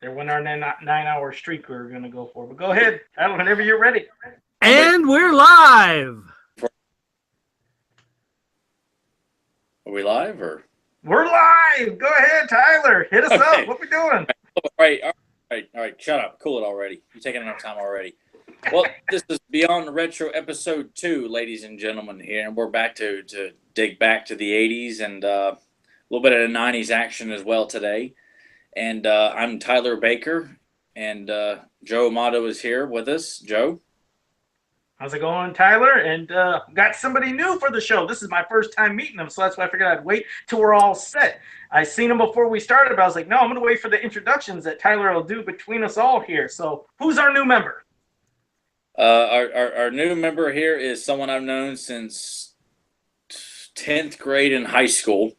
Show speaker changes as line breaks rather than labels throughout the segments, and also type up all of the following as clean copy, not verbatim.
They're winning our 9 hour streak we're going to go for. But go ahead, Tyler, whenever you're ready.
And we're live.
Are we live or?
We're live. Go ahead, Tyler. Hit us
Okay.
up. What we doing?
All right. Shut up. Cool it already. You're taking enough time already. Well, this is Beyond Retro episode 2, ladies and gentlemen, here, and we're back to dig back to the 80s and a little bit of the 90s action as well today. And I'm Tyler Baker, and Joe Amato is here with us. Joe?
How's it going, Tyler? And got somebody new for the show. This is my first time meeting them, so that's why I figured I'd wait till we're all set. I seen them before we started, but I was like, no, I'm going to wait for the introductions that Tyler will do between us all here. So who's our new member?
Our new member here is someone I've known since 10th grade in high school.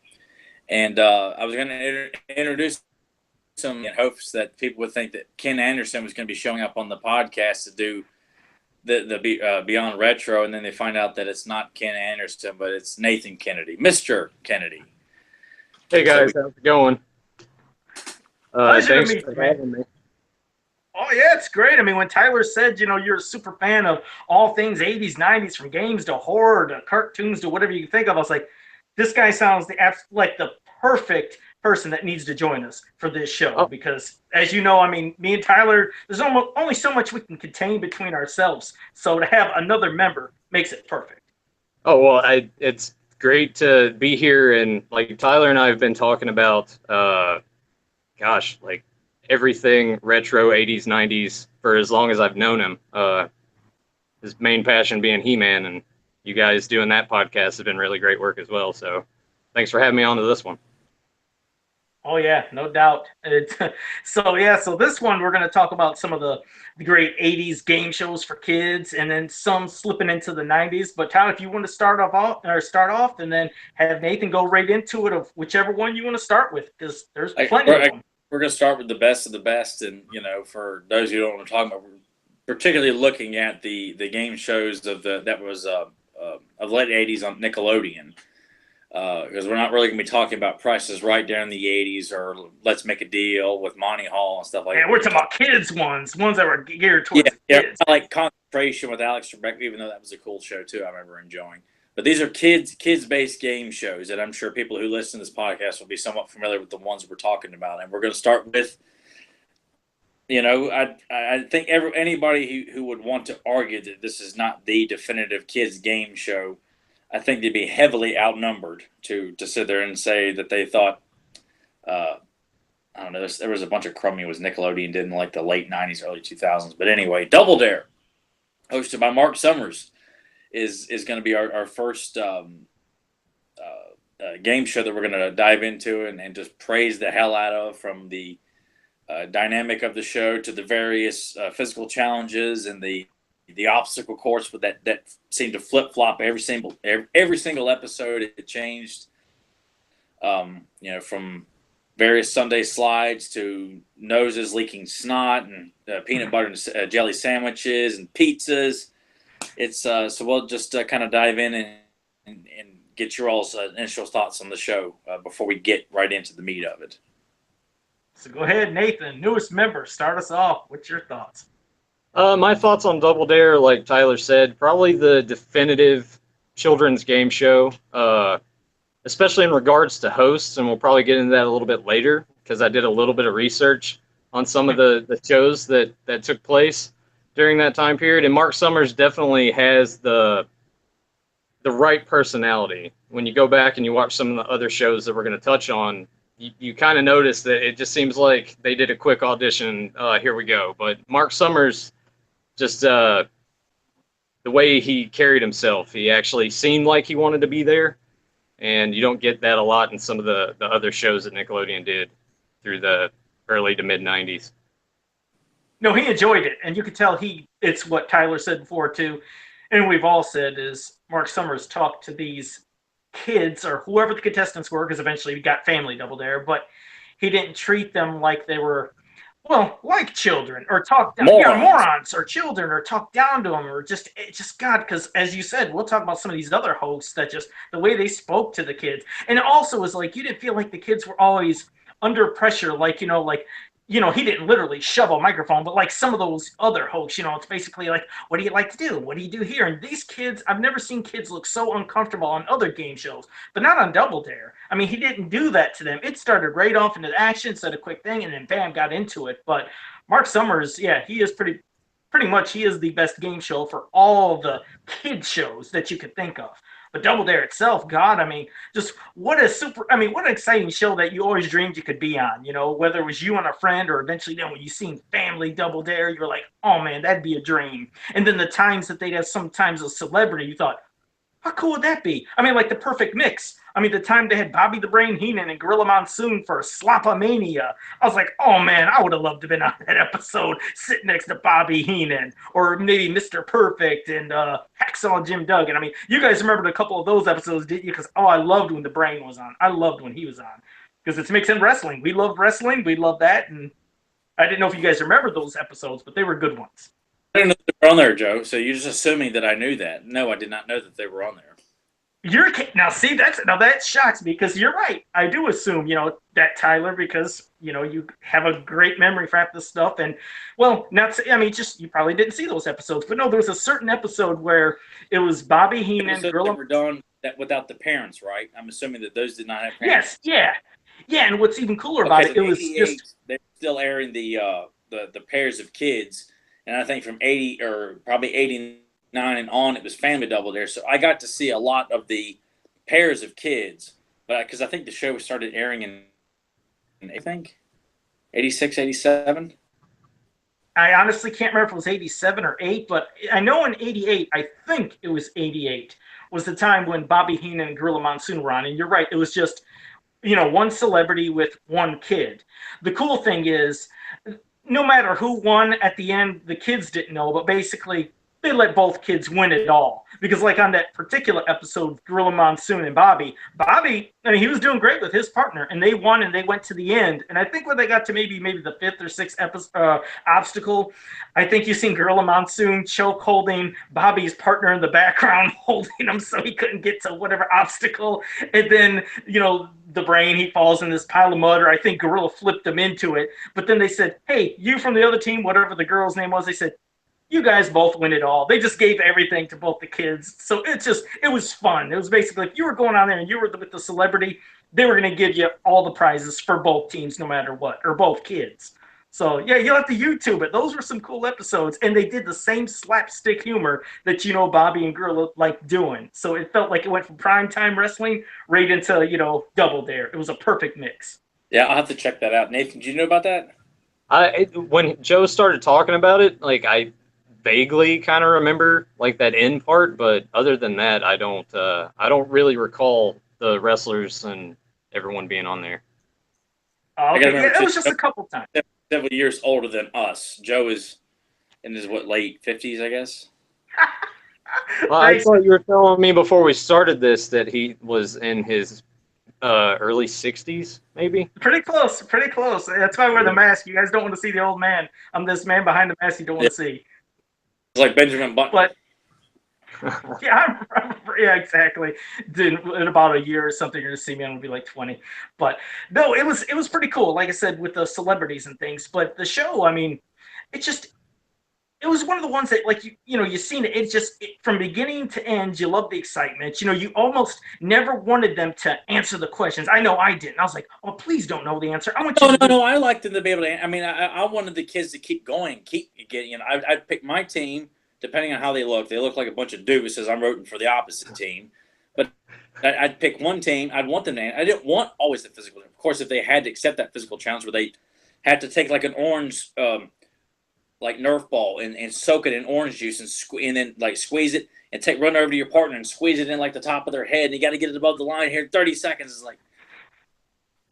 And I was going to introduce him in hopes that people would think that Ken Anderson was going to be showing up on the podcast to do the Beyond Retro, and then they find out that it's not Ken Anderson, but it's Nathan Kennedy, Mr. Kennedy.
Hey guys, how's it going?
Pleasure
Thanks
to meet
for
you, man.
having me.
Oh, yeah, it's great. I mean, when Tyler said, you're a super fan of all things 80s, 90s, from games to horror to cartoons to whatever you can think of, I was like, this guy sounds like the perfect person that needs to join us for this show. Because, as you know, I mean, me and Tyler, there's only so much we can contain between ourselves. So to have another member makes it perfect.
Oh, well, it's great to be here. And like Tyler and I have been talking about, like everything retro 80s, 90s for as long as I've known him. His main passion being He-Man, and you guys doing that podcast has been really great work as well. So thanks for having me on to this one.
Oh, yeah, no doubt. So this one we're going to talk about some of the great 80s game shows for kids and then some slipping into the 90s. But, Tyler, if you want to start off and then have Nathan go right into it of whichever one you want to start with, because there's plenty of them.
We're going to start with the best of the best. And, for those who don't know what I'm talking about, we're particularly looking at the game shows of late 80s on Nickelodeon. Because we're not really going to be talking about Price is Right during the 80s or Let's Make a Deal with Monty Hall and stuff like that.
Yeah, we're talking about kids ones that were geared towards the kids.
Yeah, like Concentration with Alex Trebek, even though that was a cool show too, I remember enjoying. But these are kids-based game shows that I'm sure people who listen to this podcast will be somewhat familiar with the ones we're talking about. And we're going to start with, I think anybody who would want to argue that this is not the definitive kids game show, I think they'd be heavily outnumbered to sit there and say that they thought, I don't know, there was a bunch of crummy was Nickelodeon did in like the late 90s, early 2000s. But anyway, Double Dare, hosted by Mark Summers, is going to be our first game show that we're going to dive into and just praise the hell out of, from the dynamic of the show to the various physical challenges and the obstacle course that seemed to flip-flop every single episode. It changed, from various Sunday slides to noses leaking snot and peanut butter and jelly sandwiches and pizzas. It's so we'll just kind of dive in and get your all's initial thoughts on the show before we get right into the meat of it.
So go ahead, Nathan, newest member, start us off. What's your thoughts?
My thoughts on Double Dare, like Tyler said, probably the definitive children's game show, especially in regards to hosts, and we'll probably get into that a little bit later because I did a little bit of research on some of the shows that took place during that time period, and Mark Summers definitely has the right personality. When you go back and you watch some of the other shows that we're going to touch on, you kind of notice that it just seems like they did a quick audition, here we go. But Mark Summers, just the way he carried himself, he actually seemed like he wanted to be there, and you don't get that a lot in some of the other shows that Nickelodeon did through the early to mid-90s.
No, he enjoyed it, and you could tell it's what Tyler said before too, and we've all said, is Mark Summers talked to these kids or whoever the contestants were, because eventually we got Family Double Dare, but he didn't treat them like they were, like children, or talk down, morons, or children, or talk down to them, or just God, because as you said, we'll talk about some of these other hosts that just the way they spoke to the kids, and it also was like you didn't feel like the kids were always under pressure, like he didn't literally shove a microphone, but like some of those other hosts, it's basically like, what do you like to do? What do you do here? And these kids, I've never seen kids look so uncomfortable on other game shows, but not on Double Dare. I mean, he didn't do that to them. It started right off into action, said a quick thing, and then bam, got into it. But Mark Summers, yeah, he is pretty much he is the best game show for all the kid shows that you could think of. But Double Dare itself, God, I mean, just what an exciting show that you always dreamed you could be on, whether it was you and a friend or eventually then when you seen Family Double Dare, you're like, oh man, that'd be a dream. And then the times that they'd have sometimes a celebrity, you thought, how cool would that be? I mean, like the perfect mix. I mean, the time they had Bobby the Brain Heenan and Gorilla Monsoon for Slopomania. I was like, oh man, I would have loved to have been on that episode, sitting next to Bobby Heenan, or maybe Mr. Perfect and Hacksaw Jim Duggan. I mean, you guys remembered a couple of those episodes, didn't you? Because I loved when the Brain was on. I loved when he was on because it's mixing wrestling. We loved wrestling. We loved that, and I didn't know if you guys remember those episodes, but they were good ones.
I didn't know they were on there, Joe. So you're just assuming that I knew that. No, I did not know that they were on there.
Now see that shocks me because you're right. I do assume that Tyler because you have a great memory for half this stuff and just you probably didn't see those episodes, but no, there was a certain episode where it was Bobby Heenan.
They were done that without the parents, right? I'm assuming that those did not have parents.
Yes, yeah. And what's even cooler about it was just
they're still airing the pairs of kids, and I think from 80 or probably 89 and on, it was Family Double Dare. So I got to see a lot of the pairs of kids, but because I think the show started airing in I think 86, 87.
I honestly can't remember if it was 87 or 8, but I know in 88, I think it was 88, was the time when Bobby Heenan and Gorilla Monsoon were on. And you're right, it was just, one celebrity with one kid. The cool thing is, no matter who won at the end, the kids didn't know, but basically they let both kids win it all. Because like on that particular episode, Gorilla Monsoon and Bobby, I mean, he was doing great with his partner, and they won, and they went to the end. And I think when they got to maybe the fifth or sixth obstacle, I think you seen Gorilla Monsoon choke holding Bobby's partner in the background, holding him so he couldn't get to whatever obstacle. And then, the Brain, he falls in this pile of mud, or I think Gorilla flipped him into it. But then they said, hey, you from the other team, whatever the girl's name was, they said, you guys both win it all. They just gave everything to both the kids. So it was fun. It was basically, if you were going on there and you were with the celebrity, they were going to give you all the prizes for both teams, no matter what, or both kids. So yeah, you'll have to YouTube it. Those were some cool episodes. And they did the same slapstick humor that, Bobby and Gorilla like doing. So it felt like it went from primetime wrestling right into, Double Dare. It was a perfect mix.
Yeah, I'll have to check that out. Nathan, did you know about that?
When Joe started talking about it, like I vaguely kind of remember like that end part, but other than that, I don't really recall the wrestlers and everyone being on there.
Okay, yeah, it was just a couple times.
Several years older than us. Joe is in his late 50s, I guess.
Well, I thought you were telling me before we started this that he was in his early 60s, maybe.
Pretty close. That's why I wear the mask. You guys don't want to see the old man. I'm this man behind the mask you don't want to see.
It's like Benjamin Button.
But yeah, yeah, exactly. In about a year or something, you're gonna see me. I'm gonna be like 20. But no, it was pretty cool. Like I said, with the celebrities and things. But the show, I mean, it was one of the ones that, like, you seen it. It's just from beginning to end, you love the excitement. You almost never wanted them to answer the questions. I know I didn't. I was like, oh, please don't know the answer. I want you.
No. I liked them to be able to. I mean, I wanted the kids to keep going, keep getting. I'd pick my team depending on how they look. They look like a bunch of doofuses. I'm rooting for the opposite team, but I'd pick one team. I'd want them to. I didn't want always the physical. Of course, if they had to accept that physical challenge where they had to take like an orange. Like Nerf ball and soak it in orange juice and then like squeeze it and run over to your partner and squeeze it in like the top of their head and you got to get it above the line here. 30 seconds is like,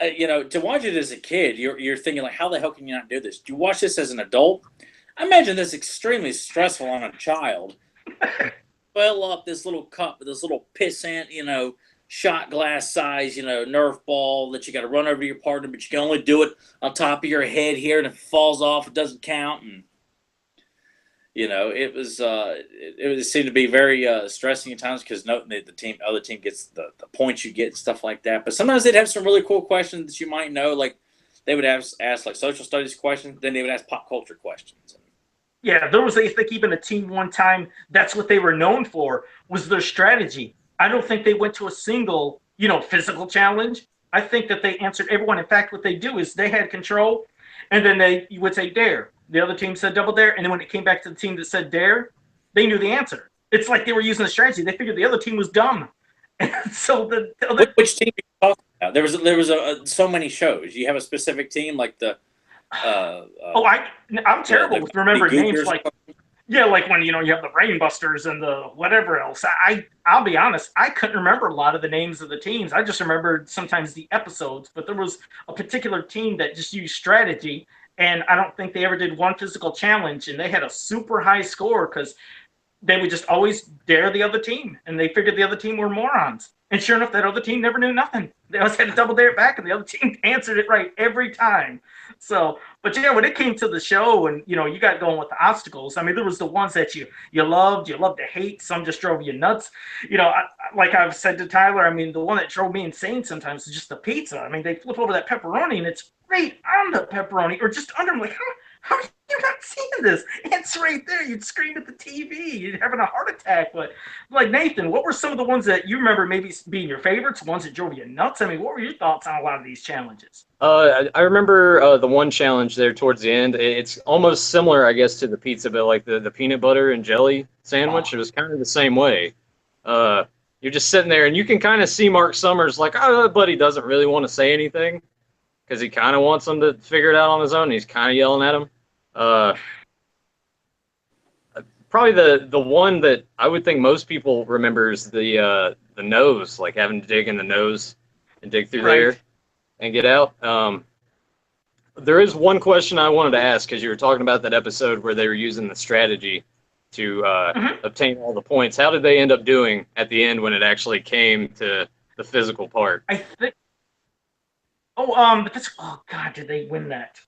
to watch it as a kid, you're thinking like, how the hell can you not do this? Do you watch this as an adult? I imagine this extremely stressful on a child. Fill up this little cup with this little pissant, shot glass size, Nerf ball that you got to run over to your partner, but you can only do it on top of your head here, and if it falls off, it doesn't count. And it seemed to be very stressing at times because the other team gets the points you get and stuff like that. But sometimes they'd have some really cool questions that you might know, like they would ask like social studies questions, then they would ask pop culture questions.
Yeah, there was, I think, even a team one time, that's what they were known for, was their strategy. I don't think they went to a single, physical challenge. I think that they answered everyone. In fact, what they do is they had control, and then you would say dare. The other team said double dare, and then when it came back to the team that said dare, they knew the answer. It's like they were using a strategy. They figured the other team was dumb. And so the other...
Which team are you talking about? There was so many shows. You have a specific team like the
I'm terrible with remembering names. Like, yeah, like when you have the Rainbusters and the whatever else. I'll be honest, I couldn't remember a lot of the names of the teams. I just remembered sometimes the episodes. But there was a particular team that just used strategy, and I don't think they ever did one physical challenge, and they had a super high score because they would just always dare the other team, and they figured the other team were morons. And sure enough, that other team never knew nothing. They always had to double dare it back, and the other team answered it right every time. So, but yeah, when it came to the show, and you got going with the obstacles. I mean, there was the ones that you loved to hate. Some just drove you nuts. Like I've said to Tyler, I mean, the one that drove me insane sometimes is just the pizza. I mean, they flip over that pepperoni, and it's right on the pepperoni, or just under. I'm like, how are you not seeing this? It's right there. You'd scream at the TV. You'd having a heart attack. But like Nathan, what were some of the ones that you remember maybe being your favorites, ones that drove you nuts? I mean, what were your thoughts on a lot of these challenges?
I remember the one challenge there towards the end. It's almost similar, I guess, to the pizza, but like the peanut butter and jelly sandwich. It was kind of the same way. You're just sitting there, and you can kind of see Mark Summers like, oh, but he doesn't really want to say anything because he kind of wants them to figure it out on his own. He's kind of yelling at him. Probably the one that I would think most people remember is the nose, like having to dig in the nose and dig through there and get out. There is one question I wanted to ask, because you were talking about that episode where they were using the strategy to obtain all the points. How did they end up doing at the end when it actually came to the physical part?
I think. But that's. Oh God, did they win that?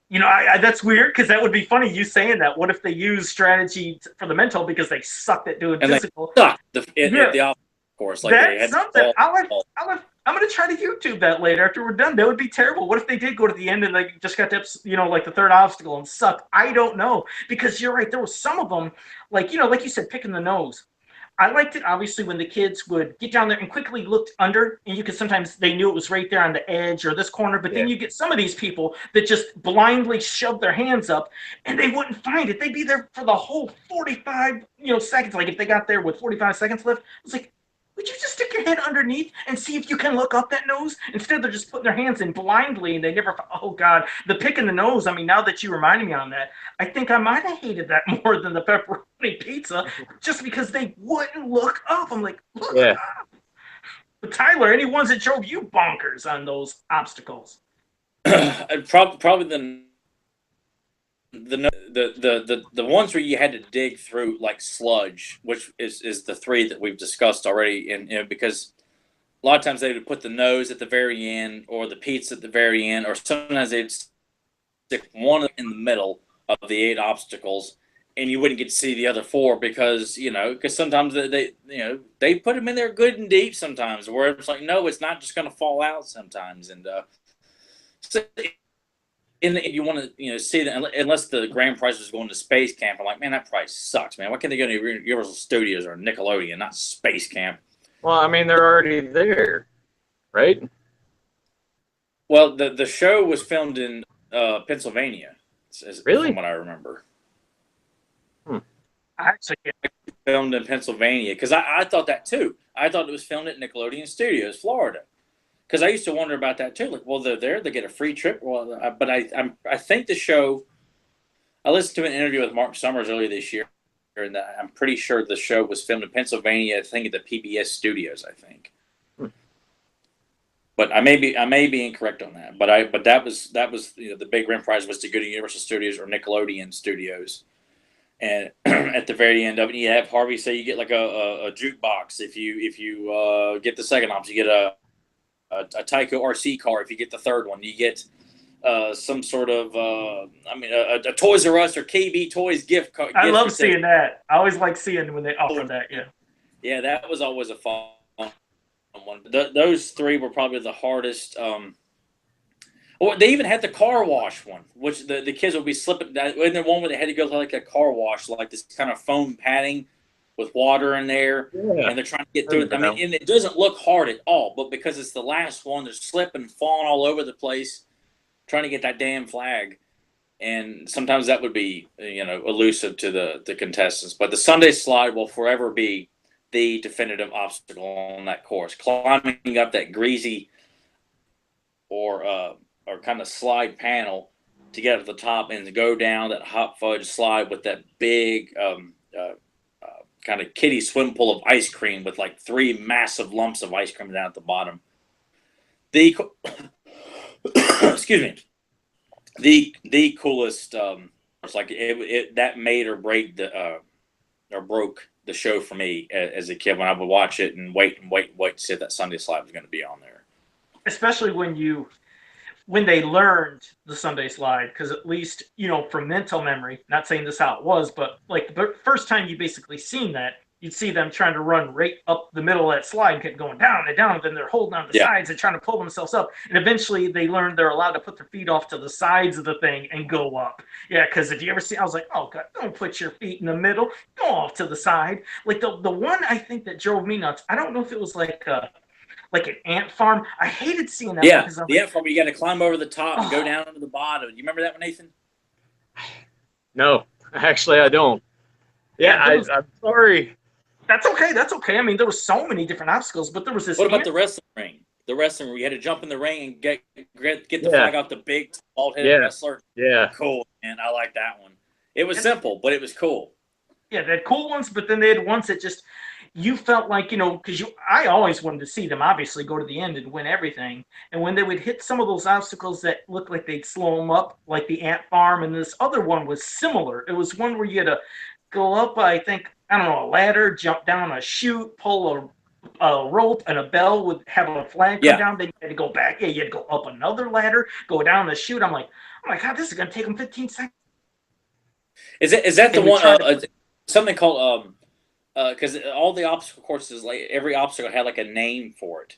That's weird, because that would be funny, you saying that. What if they use strategy for the mental because they sucked at doing physical?
They sucked at the off course. Like
that's something. I'm going to try to YouTube that later after we're done. That would be terrible. What if they did go to the end and they just got to, like the third obstacle and sucked? I don't know, because you're right. There was some of them, like you said, picking the nose. I liked it, obviously, when the kids would get down there and quickly looked under, and you could sometimes, they knew it was right there on the edge or this corner, but then you get some of these people that just blindly shove their hands up, and they wouldn't find it. They'd be there for the whole 45, seconds. Like if they got there with 45 seconds left, it's like, would you just stick your head underneath and see if you can look up that nose? Instead, they're just putting their hands in blindly, and they never, oh God, the pick in the nose. I mean, now that you reminded me on that, I think I might have hated that more than the pepperoni pizza, just because they wouldn't look up. I'm like, look up. But Tyler, any ones that drove you bonkers on those obstacles?
Probably the ones where you had to dig through like sludge, which is the three that we've discussed already, and because a lot of times they would put the nose at the very end or the pizza at the very end, or sometimes they'd stick one in the middle of the 8 obstacles, and you wouldn't get to see the other 4 because sometimes they put them in there good and deep sometimes, where it's like, no, it's not just going to fall out sometimes. And you want to see that, unless the grand prize was going to space camp. I'm like, man, that prize sucks, man. Why can't they go to Universal Studios or Nickelodeon, not space camp?
Well, I mean, they're already there, right?
Well, the show was filmed in Pennsylvania.
Really?
From what I remember.
I actually
filmed in Pennsylvania, because I thought that too. I thought it was filmed at Nickelodeon Studios, Florida. Because I used to wonder about that too. Like, well, they're there, they get a free trip. Well, but I think the show. I listened to an interview with Mark Summers earlier this year, and I'm pretty sure the show was filmed in Pennsylvania. I think at the PBS studios. I think. But I may be incorrect on that. But that was the big grand prize was to go to Universal Studios or Nickelodeon Studios. And at the very end of it, you have Harvey say you get like a jukebox if you get the second option. You get a Tyco RC car if you get the third one. You get some sort of a Toys R Us or KB Toys gift card.
I love seeing that. I always like seeing when they offer that.
Yeah, that was always a fun one. Those 3 were probably the hardest Or they even had the car wash one, which the kids would be slipping. And then one where they had to go to like a car wash, like this kind of foam padding with water in there,
Yeah.
and they're trying to get through it. I mean, and it doesn't look hard at all, but because it's the last one, they're slipping, falling all over the place, trying to get that damn flag. And sometimes that would be, elusive to the contestants. But the Sunday slide will forever be the definitive obstacle on that course. Climbing up that greasy or kind of slide panel to get up to the top and to go down that hot fudge slide with that big kind of kiddie swim pool of ice cream with like 3 massive lumps of ice cream down at the bottom. The excuse me. The coolest, it's like it that made or break or broke the show for me as a kid when I would watch it and wait to see if that Sunday slide was going to be on there.
Especially when they learned the Sunday slide, because at least, from mental memory, not saying this how it was, but like the first time you basically seen that, you'd see them trying to run right up the middle of that slide, kept going down and down, and then they're holding on the sides and trying to pull themselves up. And eventually they learned they're allowed to put their feet off to the sides of the thing and go up. Yeah, because if you ever see, I was like, oh God, don't put your feet in the middle, go off to the side. Like the one I think that drove me nuts, I don't know if it was like an ant farm. I hated seeing that.
Yeah, the ant farm, you got to climb over the top and go down to the bottom. You remember that one, Nathan?
No, actually I don't. Yeah, I'm sorry.
That's okay. I mean, there were so many different obstacles, but there was this.
What about the wrestling ring? The wrestling ring, you had to jump in the ring and get the flag off the big bald-headed wrestler.
Yeah.
Cool, man. I like that one. It was simple, but it was cool.
Yeah, they had cool ones, but then they had ones that just, you felt like, because I always wanted to see them, obviously, go to the end and win everything. And when they would hit some of those obstacles that looked like they'd slow them up, like the ant farm, and this other one was similar. It was one where you had to go up, I think, I don't know, a ladder, jump down a chute, pull a rope, and a bell would have a flag come down. Then you had to go back. Yeah, you had to go up another ladder, go down the chute. I'm like, oh my God, this is going to take them 15 seconds.
Is that the one, something called, because all the obstacle courses, like every obstacle had like a name for it.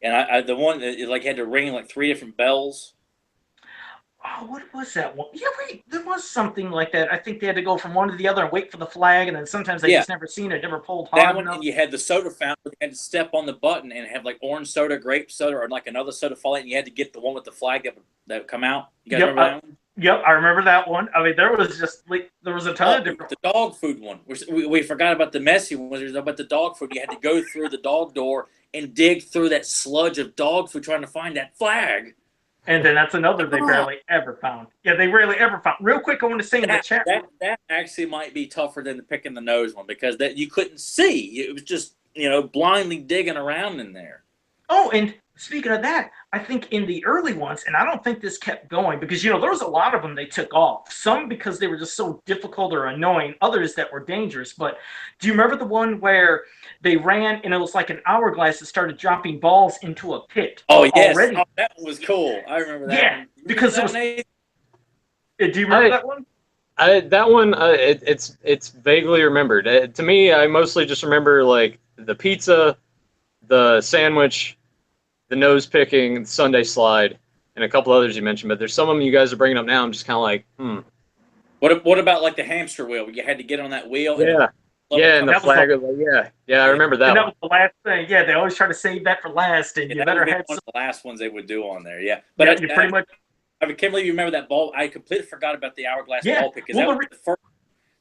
And I the one that like had to ring like 3 different bells.
Oh, what was that one? Yeah, wait, there was something like that. I think they had to go from one to the other and wait for the flag, and then sometimes they just never seen it, never pulled hard
that one,
enough.
And you had the soda fountain. You had to step on the button and have like orange soda, grape soda, or like another soda falling, and you had to get the one with the flag that would come out. You guys remember that one?
Yep, I remember that one. I mean, there was a ton of different.
The dog food one. We forgot about the messy one. About the dog food. You had to go through the dog door and dig through that sludge of dog food trying to find that flag.
And then that's another they barely ever found. Yeah, they rarely ever found. Real quick, I want to say in the chat.
That actually might be tougher than the picking the nose one because that you couldn't see. It was just, blindly digging around in there.
Oh, and speaking of that, I think in the early ones, and I don't think this kept going because, there was a lot of them they took off. Some because they were just so difficult or annoying, others that were dangerous. But do you remember the one where they ran and it was like an hourglass that started dropping balls into a pit?
Oh, yes. Already? Oh, that one was cool. I remember that one.
Because it was... Do you remember that one?
That one, it's vaguely remembered. To me, I mostly just remember like the pizza, the sandwich, the nose picking, the Sunday slide, and a couple others you mentioned. But there's some of them you guys are bringing up now. I'm just kind of like,
What about like the hamster wheel? You had to get on that wheel.
And the flag. I remember that.
And that was the last thing. Yeah, they always try to save that for last, and you better have
one of the last ones they would do on there. Yeah, but
you pretty much.
I can't believe you remember that ball. I completely forgot about the hourglass ball pick because that was the first.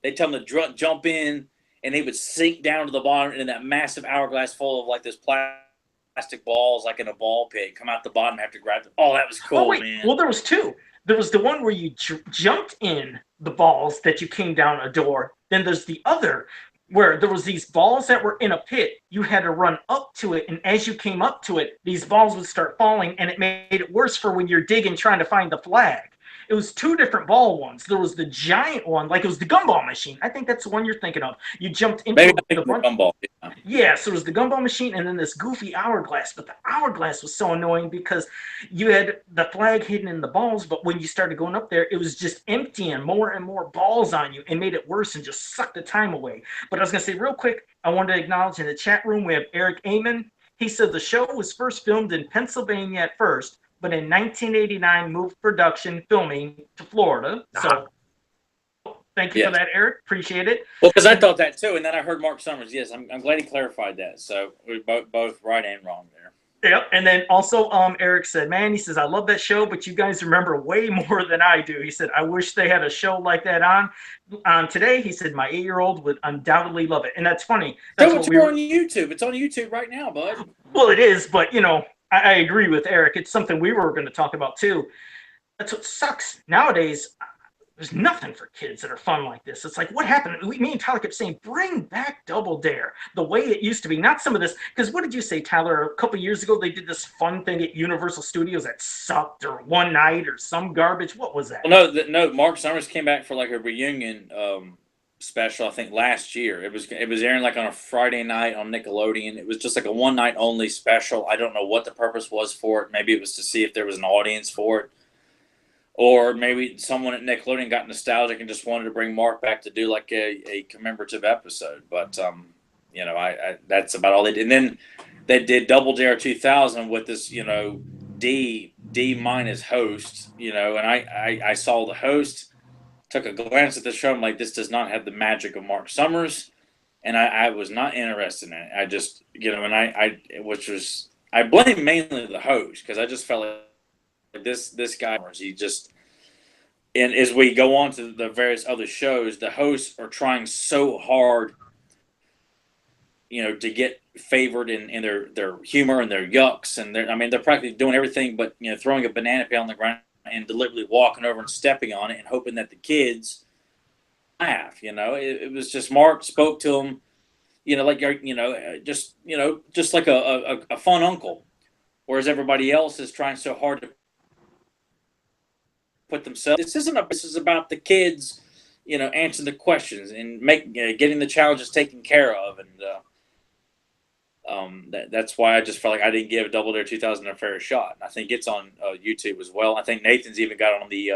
They tell them to jump in, and they would sink down to the bottom in that massive hourglass full of like this plastic balls, like in a ball pit. Come out the bottom, and have to grab them. Oh, that was cool, man.
Well, there was 2. There was the one where you jumped in the balls that you came down a door. Then there's the other where there was these balls that were in a pit. You had to run up to it, and as you came up to it, these balls would start falling, and it made it worse for when you're digging trying to find the flag. It was 2 different ball ones. There was the giant one, like it was the gumball machine. I think that's the one you're thinking of. You jumped into the
gumball.
Yeah, so it was the gumball machine and then this goofy hourglass. But the hourglass was so annoying because you had the flag hidden in the balls, but when you started going up there, it was just emptying more and more balls on you and made it worse and just sucked the time away. But I was going to say real quick, I wanted to acknowledge in the chat room we have Eric Amon. He said the show was first filmed in Pennsylvania at first, but in 1989 moved production filming to Florida. So thank you for that, Eric. Appreciate it.
Well, because I thought that too, and then I heard Mark Summers. Yes, I'm glad he clarified that. So we're both right and wrong there.
Yep. And then also, Eric said, man, he says, I love that show, but you guys remember way more than I do. He said, I wish they had a show like that on today. He said, my 8-year-old would undoubtedly love it. And that's funny. That's
what we're on YouTube. It's on YouTube right now, bud.
Well, it is, but I agree with Eric. It's something we were going to talk about too. That's what sucks. Nowadays, there's nothing for kids that are fun like this. It's like, what happened? Me and Tyler kept saying, bring back Double Dare the way it used to be. Not some of this. Because what did you say, Tyler? A couple years ago, they did this fun thing at Universal Studios that sucked, or one night, or some garbage. What was that?
Well, no. Mark Summers came back for like a reunion special, I think, last year. It was airing like on a Friday night on Nickelodeon. It was just like a one night only special. I don't know what the purpose was for it. Maybe it was to see if there was an audience for it. Or maybe someone at Nickelodeon got nostalgic and just wanted to bring Mark back to do like a commemorative episode. But, that's about all they did. And then they did Double Dare 2000 with this, D minus host, and I saw the host, took a glance at the show. I'm like, this does not have the magic of Mark Summers. And I was not interested in it. I just, I blame mainly the host, because I just felt like, this guy, he just, and as we go on to the various other shows, the hosts are trying so hard, to get favored in their humor and their yucks, and they're practically doing everything but throwing a banana peel on the ground and deliberately walking over and stepping on it and hoping that the kids laugh. It was just, Mark spoke to them, just like a fun uncle, whereas everybody else is trying so hard to put themselves. This is about the kids, answering the questions and getting the challenges taken care of, and that's why I just felt like I didn't give Double Dare 2000 a fair shot. And I think it's on YouTube as well. I think Nathan's even got it on the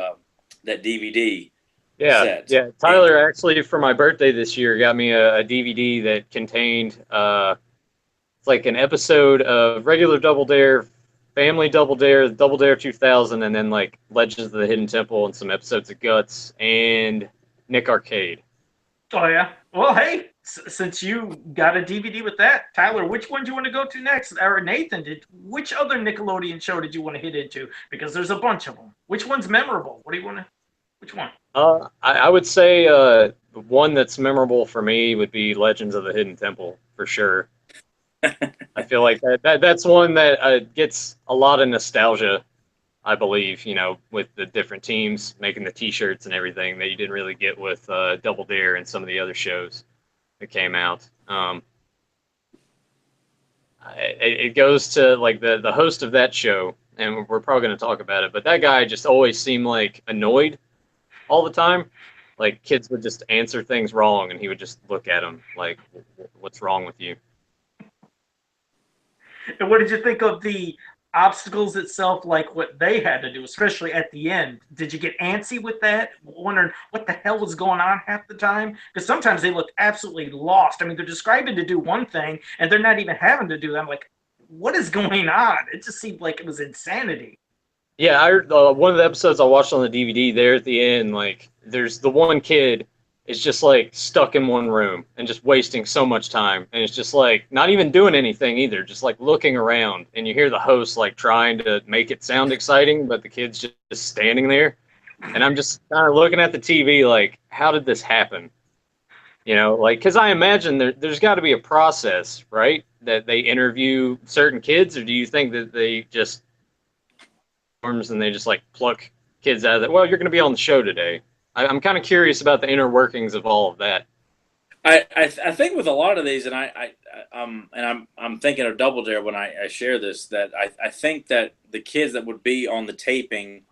that DVD.
Set. Yeah. Tyler actually, for my birthday this year, got me a DVD that contained it's like an episode of regular Double Dare, Family Double Dare, Double Dare 2000, and then like Legends of the Hidden Temple and some episodes of Guts and Nick Arcade.
Oh yeah. Well, hey, since you got a DVD with that, Tyler, which one do you want to go to next? Or Nathan, which other Nickelodeon show did you want to hit into? Because there's a bunch of them. Which one's memorable? What do you want to? Which one?
I would say the one that's memorable for me would be Legends of the Hidden Temple for sure. I feel like that's one that gets a lot of nostalgia, I believe, with the different teams making the T-shirts and everything that you didn't really get with Double Dare and some of the other shows that came out. It goes to like the host of that show, and we're probably going to talk about it, but that guy just always seemed like annoyed all the time. Like kids would just answer things wrong, and he would just look at them like, "What's wrong with you?"
And what did you think of the obstacles itself, like what they had to do, especially at the end? Did you get antsy with that, wondering what the hell was going on half the time? Because sometimes they look absolutely lost. I mean, they're describing to do one thing, and they're not even having to do that. I'm like, what is going on? It just seemed like it was insanity.
Yeah, one of the episodes I watched on the DVD there at the end, like, there's the one kid is just like stuck in one room and just wasting so much time, and it's just like not even doing anything either, just like looking around, and you hear the host like trying to make it sound exciting, but the kid's just standing there, and I'm just kind of looking at the TV like, how did this happen? Like, because I imagine there's got to be a process, right, that they interview certain kids, or do you think that they just and they just like pluck kids out of that? Well, you're going to be on the show today. I'm kind of curious about the inner workings of all of that.
I think with a lot of these, and I'm thinking of Double Dare when I share this, that I think that the kids that would be on the taping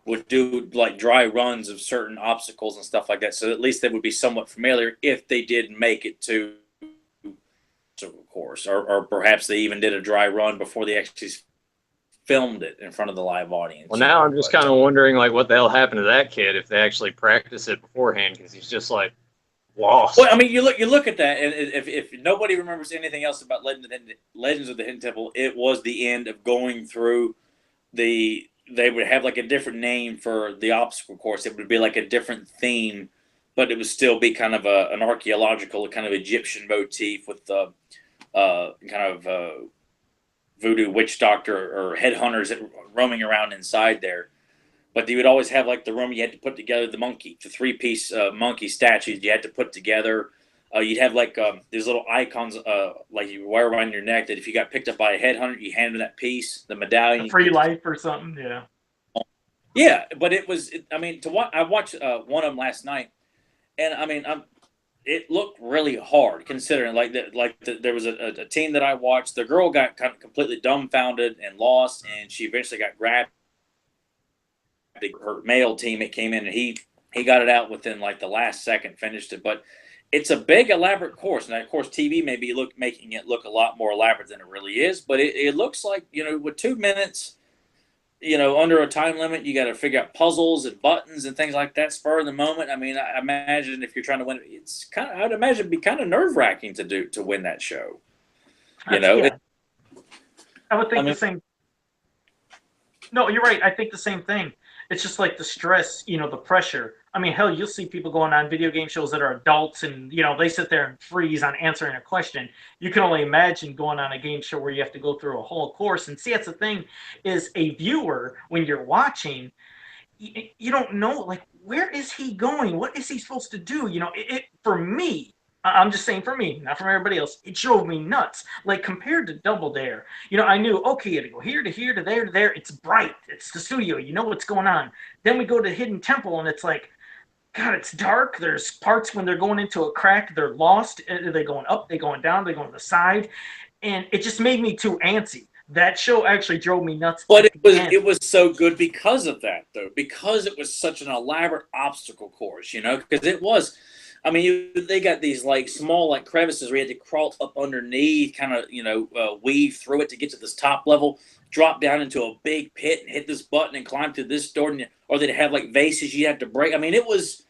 would do like dry runs of certain obstacles and stuff like that, so at least they would be somewhat familiar if they did make it to a course, or perhaps they even did a dry run before they actually filmed it in front of the live audience.
Well, now I'm just kind of wondering, like, what the hell happened to that kid if they actually practice it beforehand, because he's just like lost.
Well, I mean, you look at that, and if nobody remembers anything else about Legends of the Hidden Temple, it was the end of going through they would have like a different name for the obstacle course. It would be like a different theme, but it would still be kind of an archaeological, kind of Egyptian motif with the kind of voodoo witch doctor or headhunters that roaming around inside there. But you would always have like the room you had to put together the 3-piece monkey statues you had to put together. You'd have like these little icons like you wear around your neck that if you got picked up by a headhunter, you hand them that piece, the medallion.
A free life or something, yeah.
Yeah, but I mean, I watched one of them last night, and I mean, it looked really hard considering there was a team that I watched. The girl got kind of completely dumbfounded and lost, and she eventually got grabbed. Her male teammate came in and he got it out within like the last second, finished it. But it's a big elaborate course, and of course TV may be making it look a lot more elaborate than it really is. But it looks like, with 2 minutes, under a time limit, you got to figure out puzzles and buttons and things like that spur of the moment. I mean, I imagine if you're trying to win, I'd imagine it'd be kind of nerve wracking to win that show.
Yeah. I would think the same. No, you're right. I think the same thing. It's just like the stress, the pressure. I mean, hell, you'll see people going on video game shows that are adults and, they sit there and freeze on answering a question. You can only imagine going on a game show where you have to go through a whole course. And see, that's the thing, is a viewer, when you're watching, you don't know, like, where is he going? What is he supposed to do? For me, I'm just saying for me, not from everybody else, it drove me nuts. Like, compared to Double Dare, I knew, okay, you had to go here to here to there to there. It's bright. It's the studio. You know what's going on. Then we go to Hidden Temple, and it's like, God, it's dark. There's parts when they're going into a crack, they're lost. Are they going up? They going down? They going to the side? And it just made me too antsy. That show actually drove me nuts.
But it was so good because of that, though, because it was such an elaborate obstacle course, because it was. I mean, they got these like small like crevices where you had to crawl up underneath, kind of weave through it to get to this top level, drop down into a big pit and hit this button and climb through this door, or they'd have like vases you had to break. I mean, it was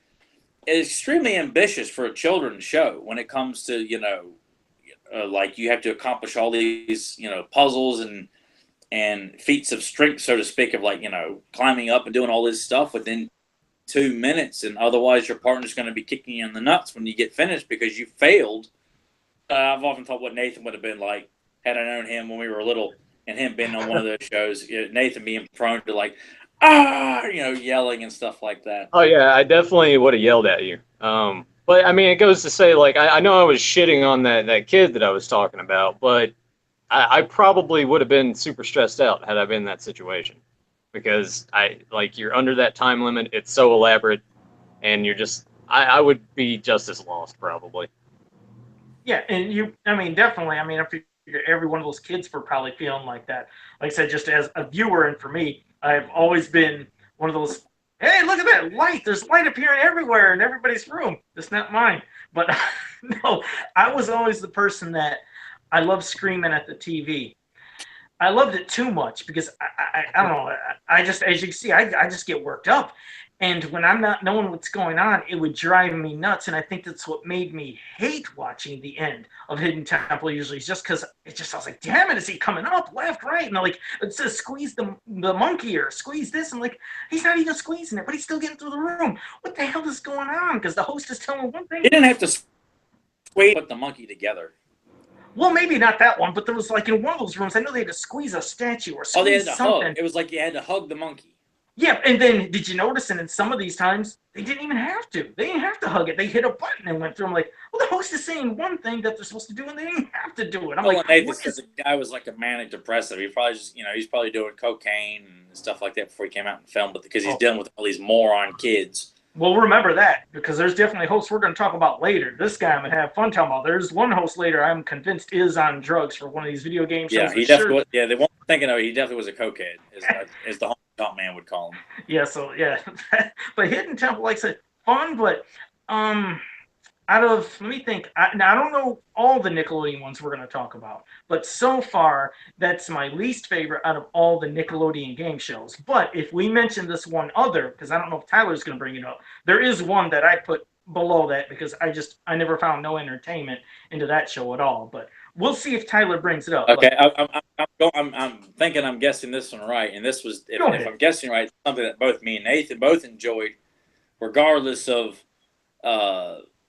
extremely ambitious for a children's show when it comes to like you have to accomplish all these puzzles and feats of strength, so to speak, of like climbing up and doing all this stuff within 2 minutes, and otherwise your partner's going to be kicking you in the nuts when you get finished because you failed. I've often thought what Nathan would have been like had I known him when we were little, and him being on one of those shows. Nathan being prone to like yelling and stuff like that.
Oh yeah, I definitely would have yelled at you. But I mean, it goes to say, like, I know I was shitting on that kid that I was talking about, but I probably would have been super stressed out had I been in that situation. Because you're under that time limit, it's so elaborate, and I would be just as lost probably.
Yeah, and definitely. I mean, I figure every one of those kids were probably feeling like that. Like I said, just as a viewer, and for me, I've always been one of those. Hey, look at that light! There's light appearing everywhere in everybody's room. It's not mine, but no, I was always the person that I loved screaming at the TV. I loved it too much because I don't know. I just, as you can see, I just get worked up. And when I'm not knowing what's going on, it would drive me nuts. And I think that's what made me hate watching the end of Hidden Temple usually, just because I was like, damn it, is he coming up left, right? And like, it says squeeze the monkey or squeeze this. I'm like, he's not even squeezing it, but he's still getting through the room. What the hell is going on? Because the host is telling one thing.
He didn't have to put the monkey together.
Well, maybe not that one, but there was like in one of those rooms, I know they had to squeeze a statue or squeeze
they had to
something.
hug. It was like you had to hug the monkey.
Yeah, and then did you notice? And in some of these times, they didn't even have to. They didn't have to hug it. They hit a button and went through. I'm like, well, the host is saying one thing that they're supposed to do, and they didn't have to do it. I'm like,
Nathan says the guy was like a manic depressive. He probably just, he's probably doing cocaine and stuff like that before he came out and filmed, but because he's dealing with all these moron kids.
Well, remember that, because there's definitely hosts we're going to talk about later. This guy I'm going to have fun talking about. There's one host later I'm convinced is on drugs for one of these video game shows.
Yeah, he definitely was. Yeah, they weren't thinking of it. He definitely was a cokehead, as the top man would call him.
Yeah, so, yeah. But Hidden Temple, like I said, fun, but let me think. Now, I don't know all the Nickelodeon ones we're going to talk about, but so far, that's my least favorite out of all the Nickelodeon game shows. But if we mention this one other, because I don't know if Tyler's going to bring it up, there is one that I put below that because I never found no entertainment into that show at all. But we'll see if Tyler brings it up.
Okay, I'm thinking I'm guessing this one right, and this was if I'm guessing right, something that both me and Nathan both enjoyed, regardless of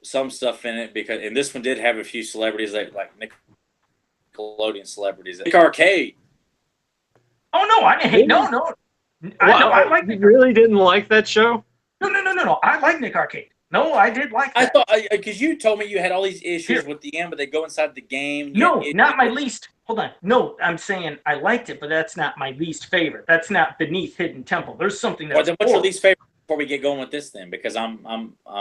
some stuff in it. Because and this one did have a few celebrities like Nickelodeon celebrities. Nick Arcade.
Oh no, I didn't hate. No. I like
Nick. You really didn't like that show?
No. I like Nick Arcade. No, I did like that.
I thought because you told me you had all these issues with the end, but they go inside the game.
No, not my least. Hold on. No, I'm saying I liked it, but that's not my least favorite. That's not beneath Hidden Temple. There's something that's.
Well, then what's your least favorite before we get going with this then? Because I'm.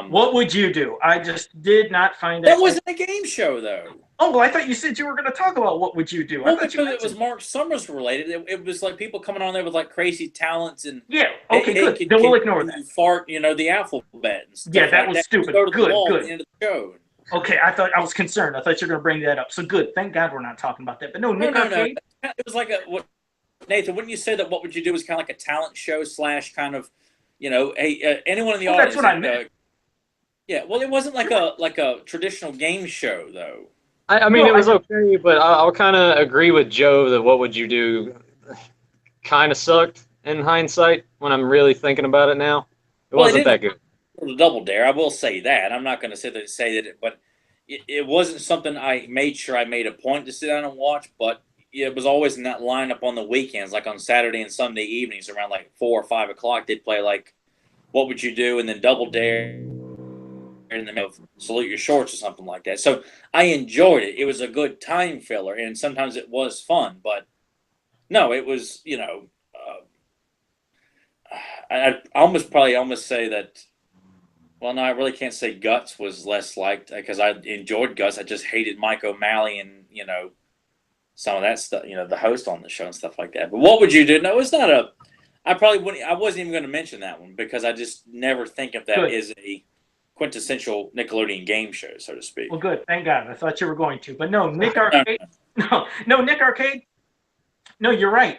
What would you do? I just did not find that.
That wasn't a game show though.
Oh well, I thought you said you were going to talk about what would you do.
Well, because it was Mark Summers related. It was like people coming on there with like crazy talents and.
Yeah. Okay. Good. Then we'll ignore that.
Fart, the alphabet. And stuff
yeah, that was stupid.
Go to
good.
The wall
Good.
At the end of the show.
Okay, I was concerned. I thought you were going to bring that up. So good. Thank God we're not talking about that. But no, Nick Arcade.
No. It was like Nathan, wouldn't you say that what would you do was kind of like a talent show / kind of, hey, anyone in the audience.
That's what I meant.
Yeah, well, it wasn't like a traditional game show though.
I mean, it was okay, but I'll kind of agree with Joe that what would you do kind of sucked in hindsight when I'm really thinking about it now. It wasn't that good.
The Double Dare, I will say that. I'm not going to say that, but it wasn't something I made sure I made a point to sit down and watch, but it was always in that lineup on the weekends, like on Saturday and Sunday evenings around like 4 or 5 o'clock. They'd play like What Would You Do? And then Double Dare in the middle of Salute Your Shorts or something like that. So I enjoyed it. It was a good time filler, and sometimes it was fun, but no, it was, I almost say that. Well, no, I really can't say Guts was less liked because I enjoyed Guts. I just hated Mike O'Malley and, some of that stuff, the host on the show and stuff like that. But What Would You Do? No, it's not I wasn't even going to mention that one because I just never think of that as a quintessential Nickelodeon game show, so to speak.
Well, good. Thank God. I thought you were going to. But no, Nick Arcade. No, Nick Arcade. No, you're right.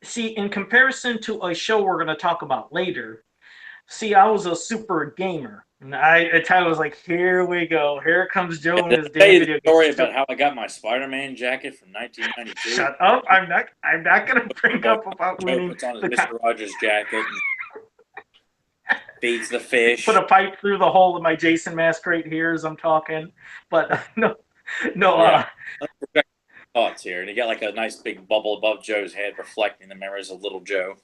See, in comparison to a show we're going to talk about later, see, I was a super gamer. And Tyler was like, here we go. Here comes Joe and his damn video
story about how I got my Spider-Man jacket from 1992.
Shut up. I'm not going to bring up about
Joe
winning.
puts on his Mr. Rogers jacket and feeds the fish.
Put a pipe through the hole of my Jason Masquerade here as I'm talking. But no.
Thoughts here, and you got like a nice big bubble above Joe's head reflecting the memories of little Joe.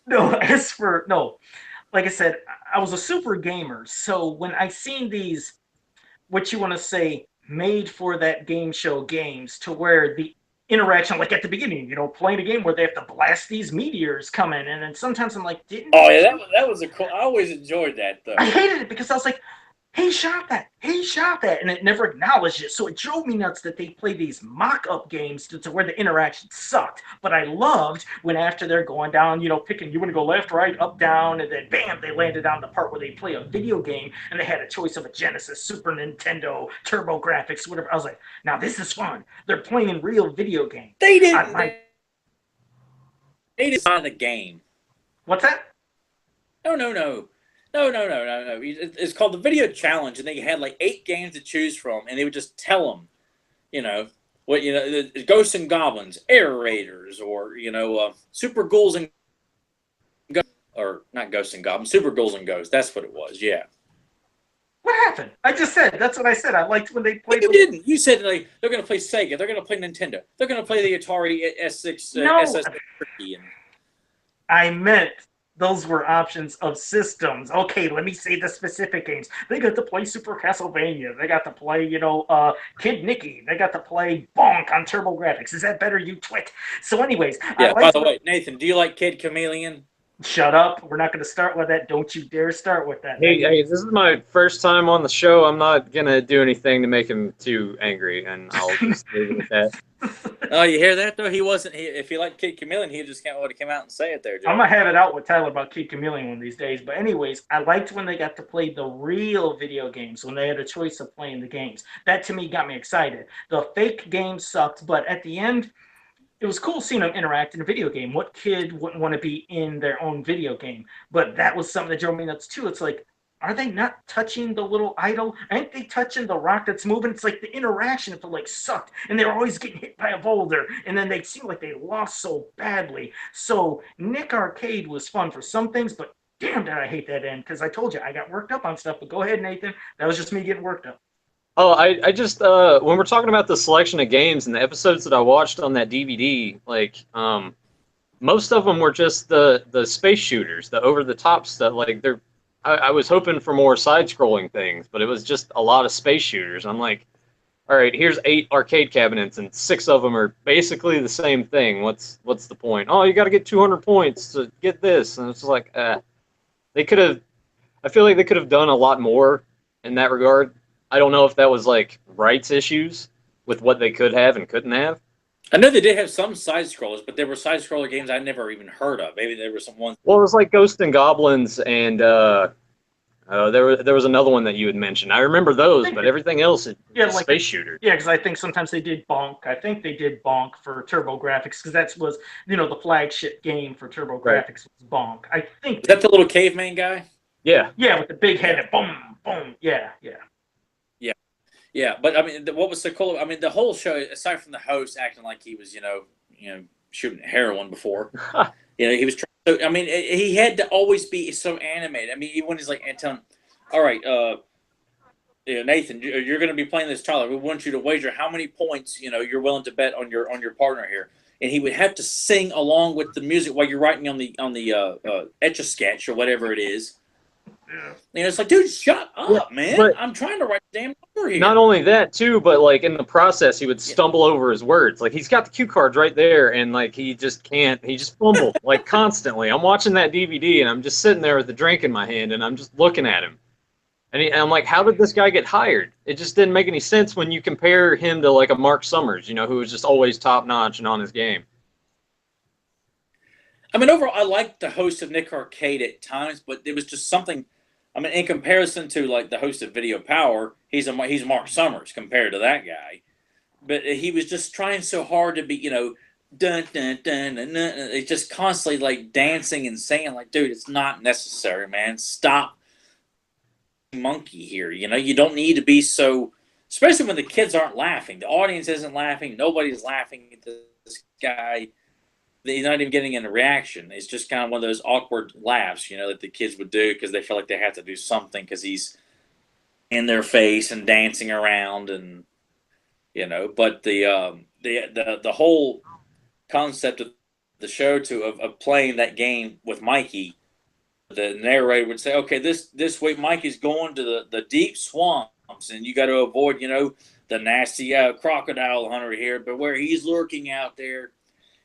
Like I said, I was a super gamer, so when I seen these, what you want to say, made for that game show games, to where the interaction, like at the beginning, playing a game where they have to blast these meteors coming, and then sometimes I'm like,
that was a cool. I always enjoyed that though.
I hated it because I was like, he shot that, and it never acknowledged it. So it drove me nuts that they play these mock-up games to where the interaction sucked. But I loved when after they're going down, picking, you want to go left, right, up, down, and then bam, they landed on the part where they play a video game, and they had a choice of a Genesis, Super Nintendo, Turbo Graphics, whatever. I was like, now this is fun. They're playing a real video game.
They didn't. They designed the game.
What's that?
No. It's called the Video Challenge, and they had like 8 games to choose from, and they would just tell them, Ghosts and Goblins, Air Raiders, or Super Ghouls and Ghosts, or not Ghosts and Goblins, Super Ghouls and Ghosts. That's what it was. Yeah.
What happened? I just said that's what I said. I liked when they played.
You didn't. You said they're going to play Sega. They're going to play Nintendo. They're going to play the Atari S6.
No.
SS3.
I meant. Those were options of systems. Okay, let me say the specific games. They got to play Super Castlevania. They got to play, Kid Nicky. They got to play Bonk on Turbo Graphics. Is that better, you twit? So anyways.
Yeah, by the way, Nathan, do you like Kid Chameleon?
Shut up. We're not going to start with that. Don't you dare start with that.
Hey, this is my first time on the show. I'm not going to do anything to make him too angry, and I'll just leave it at that.
Oh, you hear that, though? If he liked Kid Chameleon, he just can't come out and say it there, Joe.
I'm going to have it out with Tyler about Kid Chameleon one of these days. But anyways, I liked when they got to play the real video games, when they had a choice of playing the games. That, to me, got me excited. The fake games sucked, but at the end, it was cool seeing them interact in a video game. What kid wouldn't want to be in their own video game? But that was something that drove me nuts, too. It's like, are they not touching the little idol? Aren't they touching the rock that's moving? It's like the interaction if it like sucked, and they were always getting hit by a boulder, and then they seemed like they lost so badly. So Nick Arcade was fun for some things, but damn did I hate that end, because I told you I got worked up on stuff. But go ahead, Nathan. That was just me getting worked up.
Oh, I just when we're talking about the selection of games and the episodes that I watched on that DVD, like most of them were just the space shooters, the over the top stuff. Like I was hoping for more side scrolling things, but it was just a lot of space shooters. I'm like, all right, here's 8 arcade cabinets, and 6 of them are basically the same thing. What's the point? Oh, you got to get 200 points to get this, and it's like, they could have. I feel like they could have done a lot more in that regard. I don't know if that was like rights issues with what they could have and couldn't have.
I know they did have some side scrollers, but there were side scroller games I never even heard of. Maybe there were some ones.
Well, it was like Ghosts and Goblins, and there was another one that you had mentioned. I remember those, but everything else is
like
space shooter.
Yeah, because I think sometimes they did Bonk. I think they did Bonk for TurboGrafx, because that was the flagship game for TurboGrafx was Bonk. I think
Is that the little caveman guy?
Yeah.
Yeah, with the big head and boom, boom. Yeah.
Yeah, but I mean, what was so cool? I mean, the whole show, aside from the host acting like he was, shooting heroin before, he was trying. So, I mean, he had to always be so animated. I mean, even when he's like, and tell him, all right, Nathan, you're going to be playing this Tyler. We want you to wager how many points, you're willing to bet on your partner here. And he would have to sing along with the music while you're writing on the Etch-a-Sketch or whatever it is. Yeah. It's like, dude, shut up, man. I'm trying to write the damn number here.
Not only that, too, but like in the process, he would stumble over his words. Like he's got the cue cards right there, and like he just can't. He just fumbled like constantly. I'm watching that DVD, and I'm just sitting there with the drink in my hand, and I'm just looking at him. And I'm like, how did this guy get hired? It just didn't make any sense when you compare him to like a Mark Summers, who was just always top notch and on his game.
I mean, overall, I liked the host of Nick Arcade at times, but it was just something. I mean, in comparison to like the host of Video Power, he's Mark Summers compared to that guy, but he was just trying so hard to be, dun dun dun dun dun. It's just constantly like dancing and singing. Like, dude, it's not necessary, man. Stop, monkey here. You don't need to be so. Especially when the kids aren't laughing, the audience isn't laughing, nobody's laughing at this guy. He's not even getting a reaction. It's just kind of one of those awkward laughs, that the kids would do because they feel like they have to do something because he's in their face and dancing around, and But the whole concept of the show of playing that game with Mikey, the narrator would say, okay, this week Mikey's going to the deep swamps, and you got to avoid the nasty crocodile hunter here, but where he's lurking out there.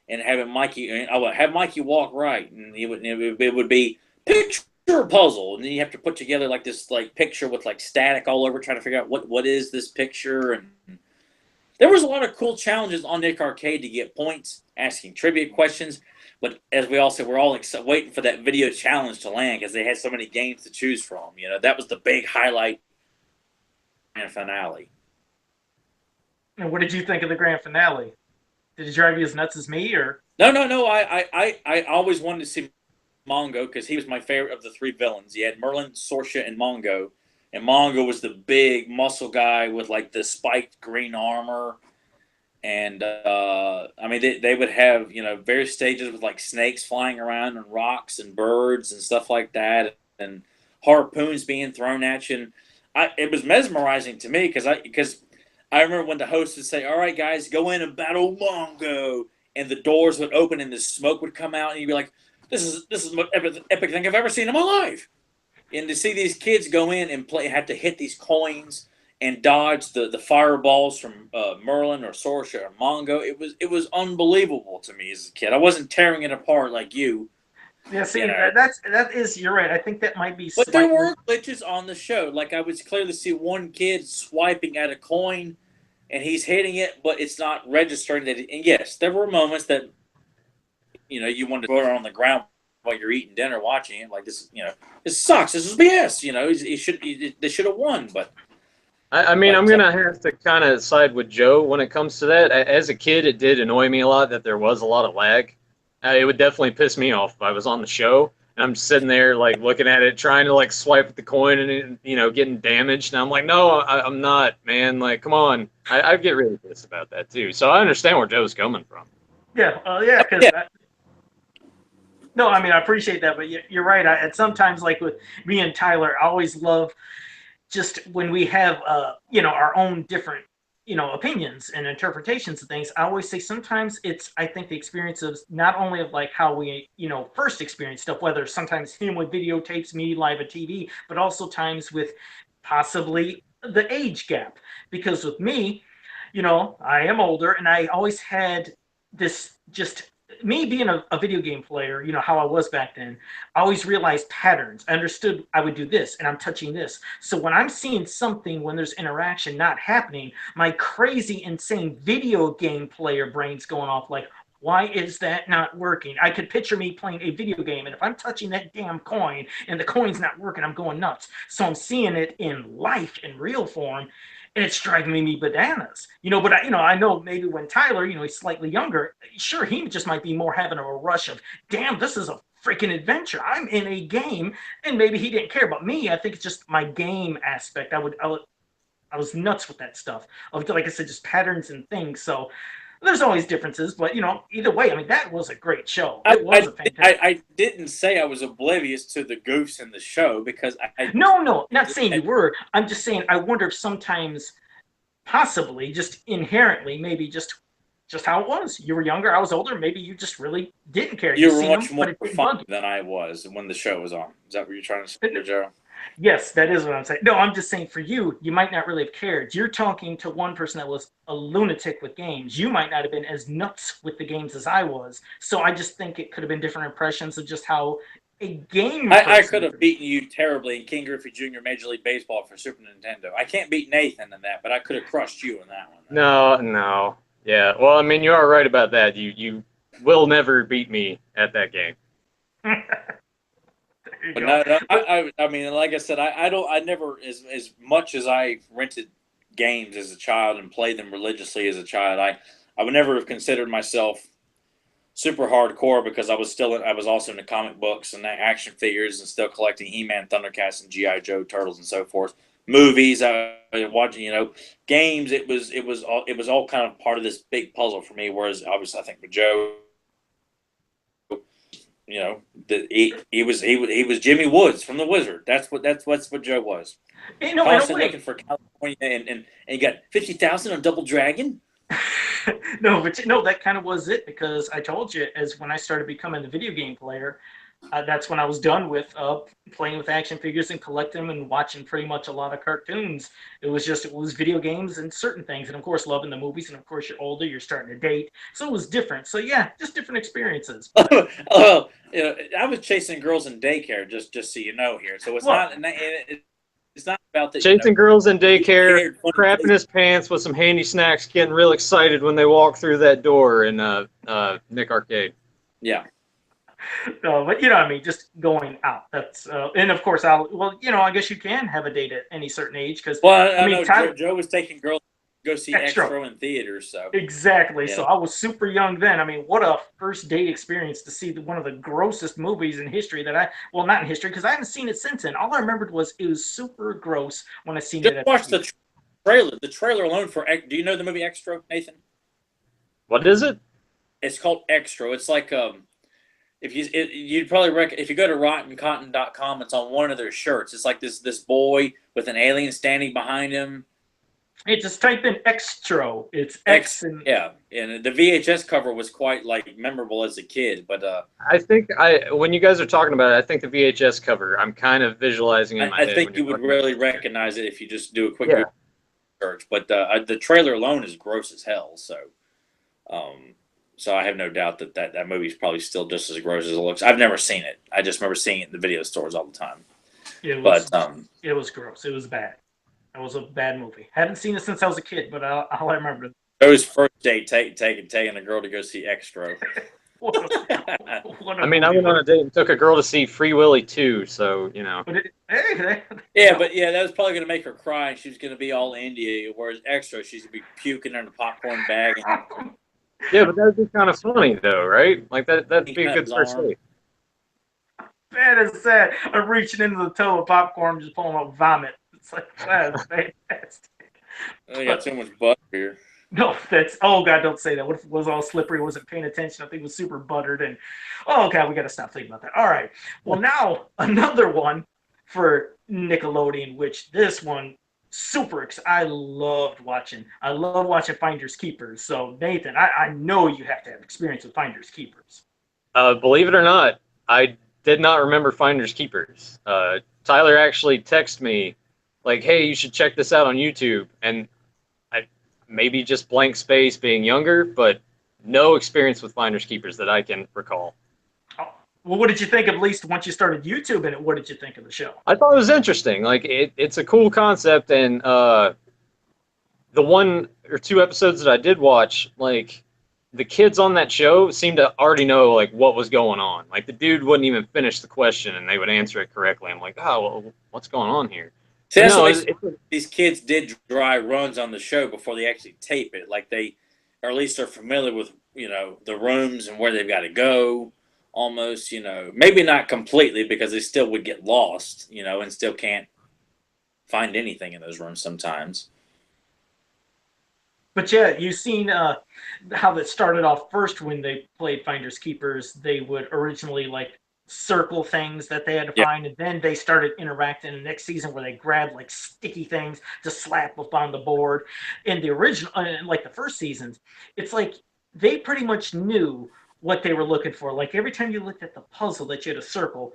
And having Mikey, I would have Mikey walk right, and it would be picture puzzle, and then you have to put together like this picture with like static all over, trying to figure out what is this picture. And there was a lot of cool challenges on Nick Arcade to get points, asking trivia questions. But as we all said, we're all waiting for that video challenge to land because they had so many games to choose from. That was the big highlight and finale.
And what did you think of the grand finale? Did it drive you as nuts as me, or?
No. I always wanted to see Mongo because he was my favorite of the 3 villains. You had Merlin, Sorsha, and Mongo. And Mongo was the big muscle guy with like the spiked green armor. And I mean, they would have various stages with like snakes flying around and rocks and birds and stuff like that, and harpoons being thrown at you. And it was mesmerizing to me because I remember when the host would say, all right, guys, go in and battle Mongo. And the doors would open and the smoke would come out. And you'd be like, this is the most epic thing I've ever seen in my life. And to see these kids go in and have to hit these coins and dodge the fireballs from Merlin or Sorsha or Mongo, it was unbelievable to me as a kid. I wasn't tearing it apart like you.
Yeah, see, you're right. I think that might be.
But there were glitches on the show. Like I would clearly see one kid swiping at a coin, and he's hitting it, but it's not registering that. And yes, there were moments that, you wanted to throw it on the ground while you're eating dinner, watching it. Like this, this sucks. This is BS. They should have won. But
I mean, I'm gonna have to kind of side with Joe when it comes to that. As a kid, it did annoy me a lot that there was a lot of lag. It would definitely piss me off if I was on the show. And I'm sitting there like looking at it, trying to like swipe at the coin and it, getting damaged. And I'm like, no, I'm not, man. Like, come on. I get really pissed about that too. So I understand where Joe's coming from.
Yeah, yeah, because
Yeah.
no, I mean I appreciate that, but you're right. At sometimes like with me and Tyler, I always love just when we have our own different opinions and interpretations of things. I always say sometimes it's, I think, the experience of not only of like how we first experience stuff, whether sometimes him with videotapes, me live at TV, but also times with possibly the age gap. Because with me, I am older, and I always had this, just me being a video game player, how I was back then, I always realized patterns. I understood I would do this, and I'm touching this. So when I'm seeing something, when there's interaction not happening, my crazy, insane video game player brain's going off like, why is that not working? I could picture me playing a video game, and if I'm touching that damn coin and the coin's not working, I'm going nuts. So I'm seeing it in life, in real form, and it's driving me bananas. But I know maybe when Tyler, he's slightly younger, sure, he just might be more having a rush of, damn, this is a freaking adventure. I'm in a game, and maybe he didn't care. But me, I think it's just my game aspect. I was nuts with that stuff of, like I said, just patterns and things. So there's always differences, but either way, I mean, that was a great show. It was a fantastic.
I didn't say I was oblivious to the goofs in the show because
No, not saying you were. I'm just saying I wonder if sometimes, possibly, just inherently, maybe just how it was. You were younger, I was older. Maybe you just really didn't care.
You were much more fun than I was when the show was on. Is that what you're trying to say, Joe?
Yes, that is what I'm saying. No, I'm just saying for you, you might not really have cared. You're talking to one person that was a lunatic with games. You might not have been as nuts with the games as I was. So I just think it could have been different impressions of just how a game.
I could have beaten you terribly in King Griffey Jr. Major League Baseball for Super Nintendo. I can't beat Nathan in that, but I could have crushed you in that one.
No. Yeah. Well, I mean, you are right about that. You will never beat me at that game.
But no, I mean, like I said, I never, as much as I rented games as a child and played them religiously as a child, I would never have considered myself super hardcore because I was also into comic books and action figures and still collecting He-Man, Thundercats, and G.I. Joe, Turtles, and so forth. Movies, watching, games. It was all kind of part of this big puzzle for me. Whereas obviously, I think with Joe, he was Jimmy Woods from The Wizard. That's what Joe was. Constantly looking for California, and you got 50,000 on Double Dragon.
No, but that kind of was it, because I told you, as when I started becoming the video game player, that's when I was done with playing with action figures and collecting them and watching pretty much a lot of cartoons. It was video games and certain things, and of course loving the movies. And of course, you're older, you're starting to date, so it was different. So yeah, just different experiences.
I was chasing girls in daycare, just so you know here. So it's not. It's not about the
chasing girls in daycare, crapping his pants with some handy snacks, getting real excited when they walk through that door in Nick Arcade.
Yeah.
No, but I mean, just going out. That's and of course, I guess you can have a date at any certain age, because
I mean, Joe was taking girls to go see Extra in theaters, so
exactly.
Yeah.
So I was super young then. I mean, what a first date experience to see one of the grossest movies in history not in history, because I haven't seen it since then. All I remembered was it was super gross when I seen it.
Watch the trailer. The trailer alone for. Do you know the movie Extra, Nathan?
What is it?
It's called Extra. It's like you'd probably if you go to RottenCotton.com, it's on one of their shirts. It's like this boy with an alien standing behind him.
Hey, just type in Extra. It's X and
yeah, and the VHS cover was quite memorable as a kid. But
I think when you guys are talking about it, I think the VHS cover, I'm kind of visualizing in my head.
I think you would really recognize it if you just do a quick search. But the trailer alone is gross as hell. So I have no doubt that movie is probably still just as gross as it looks. I've never seen it. I just remember seeing it in the video stores all the time.
It was gross. It was bad. It was a bad movie. Haven't seen it since I was a kid, but all I remember.
Joe's first date taking a girl to go see Extra.
I mean, I went on a date and took a girl to see Free Willy 2, so,
But
that was probably going to make her cry, and she was going to be all India, whereas Extra, she's going to be puking in a popcorn bag.
Yeah, but that would be kind of funny, though, right? Like, that'd be a good first date.
bad as that. I'm reaching into the tub of popcorn, just pulling out vomit. It's like, that's fantastic.
I got
But
too much butter here.
no, that's, oh God, don't say that. What if it was all slippery? Wasn't paying attention. I think it was super buttered. And oh God, we got to stop thinking about that. All right. Well, now another one for Nickelodeon, which this one I loved watching. I love watching Finders Keepers. So Nathan, I know you have to have experience with Finders Keepers.
Believe it or not, I did not remember Finders Keepers. Tyler actually texted me, like, "Hey, you should check this out on YouTube." And I maybe just blank space being younger, but no experience with Finders Keepers that I can recall.
Oh, well, what did you think of, at least once you started YouTubing it? What did you think of the show?
I thought it was interesting. Like, it's a cool concept, and the 1 or 2 episodes that I did watch, like, the kids on that show seemed to already know like what was going on. Like the dude wouldn't even finish the question and they would answer it correctly. I'm like, oh, well, what's going on here?
See,
But
that's
no,
what these kids did dry runs on the show before they actually tape it. Like they, or at least are familiar with, the rooms and where they've got to go. Almost, maybe not completely because they still would get lost, and still can't find anything in those rooms sometimes.
But yeah, you've seen how that started off first when they played Finders Keepers. They would originally like circle things that they had to
Yeah.
find, and then they started interacting in the next season where they grabbed like sticky things to slap up on the board. In the original, like the first seasons, it's like they pretty much knew what they were looking for. Like every time you looked at the puzzle that you had to circle,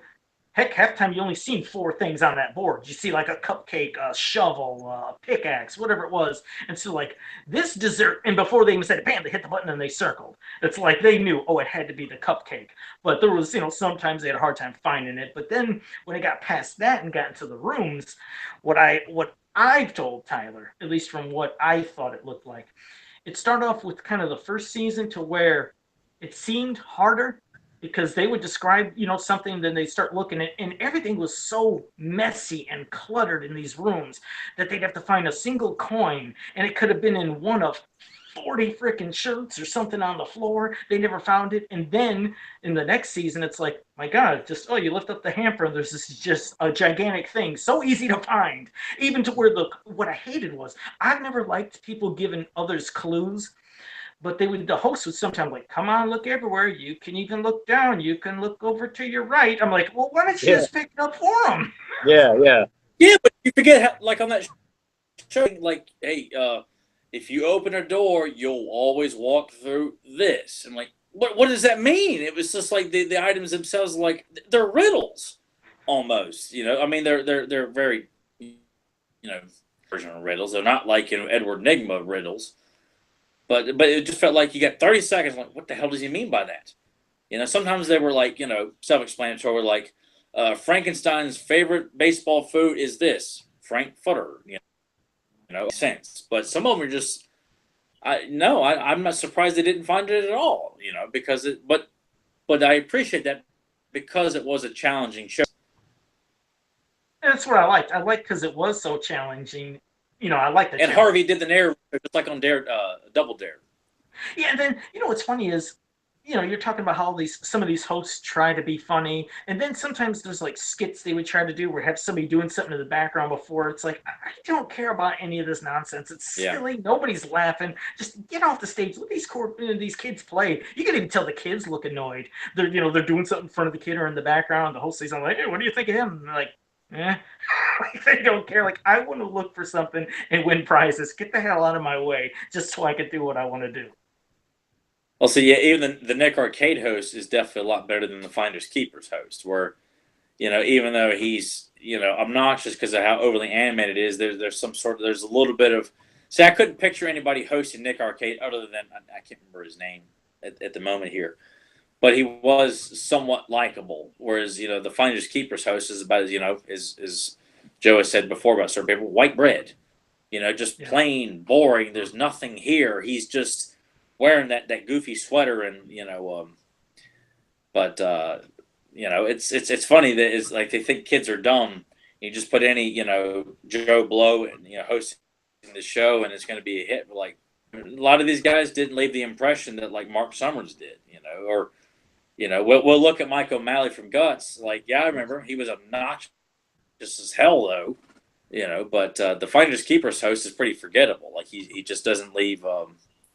heck, half the time you only seen 4 things on that board. You see like a cupcake, a shovel, a pickaxe, whatever it was. And so like this dessert, and before they even said it, bam, they hit the button and they circled. It's like they knew, oh, it had to be the cupcake. But there was, sometimes they had a hard time finding it. But then when it got past that and got into the rooms, what I've told Tyler, at least from what I thought it looked like, it started off with kind of the first season to where it seemed harder because they would describe, something, then they start looking at, and everything was so messy and cluttered in these rooms that they'd have to find a single coin, and it could have been in one of 40 freaking shirts or something on the floor. They never found it. And then in the next season, it's like, my God, just, oh, you lift up the hamper and there's this just a gigantic thing. So easy to find. Even to where what I hated was, I've never liked people giving others clues. But the host would sometimes like, come on, look everywhere. You can even look down. You can look over to your right. I'm like, well, why don't you just pick it up for them?
yeah.
Yeah, but you forget how, like on that show, like, hey, if you open a door, you'll always walk through this. I'm like, what does that mean? It was just like the items themselves, like they're riddles, almost. I mean, they're very, version of riddles. They're not like Edward Nygma riddles. But it just felt like you got 30 seconds. Like, what the hell does he mean by that? Sometimes they were like, self-explanatory. Like, Frankenstein's favorite baseball food is this Frankfurter. Sense. But some of them are just, I'm not surprised they didn't find it at all. Because but I appreciate that because it was a challenging show.
That's what I liked. I liked because it was so challenging. I like that.
And Harvey did the narrative just like on Double Dare.
Yeah, and then what's funny is, you're talking about how some of these hosts try to be funny, and then sometimes there's like skits they would try to do where have somebody doing something in the background before. It's like, I don't care about any of this nonsense. It's silly. Yeah. Nobody's laughing. Just get off the stage. Let these kids play. You can even tell the kids look annoyed. They're they're doing something in front of the kid or in the background. The host says, "I'm like, hey, what do you think of him?" And they're like, they don't care. Like, I want to look for something and win prizes. Get the hell out of my way, just so I can do what I want to do.
Well, so yeah, even the Nick Arcade host is definitely a lot better than the Finders Keepers host. Where, even though he's obnoxious because of how overly animated it is, there's a little bit of. See, I couldn't picture anybody hosting Nick Arcade other than I can't remember his name at the moment here. But he was somewhat likable, whereas the Finders Keepers host is about as Joe has said before about certain people, white bread, just plain boring. There's nothing here. He's just wearing that goofy sweater and it's funny that it's like they think kids are dumb. You just put any Joe Blow and hosting the show and it's going to be a hit. But like a lot of these guys didn't leave the impression that like Mark Summers did, or. We'll look at Mike O'Malley from Guts. Like, yeah, I remember he was obnoxious as hell, though. But the Finders Keepers host is pretty forgettable. Like he just doesn't leave.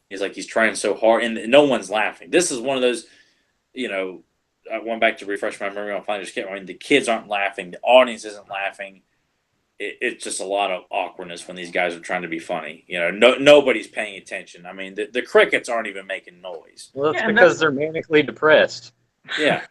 He's trying so hard, and no one's laughing. This is one of those. I went back to refresh my memory on Finders Keepers. I mean, the kids aren't laughing. The audience isn't laughing. It's just a lot of awkwardness when these guys are trying to be funny. Nobody's paying attention. I mean, the crickets aren't even making noise.
Well, that's because they're manically depressed.
Yeah.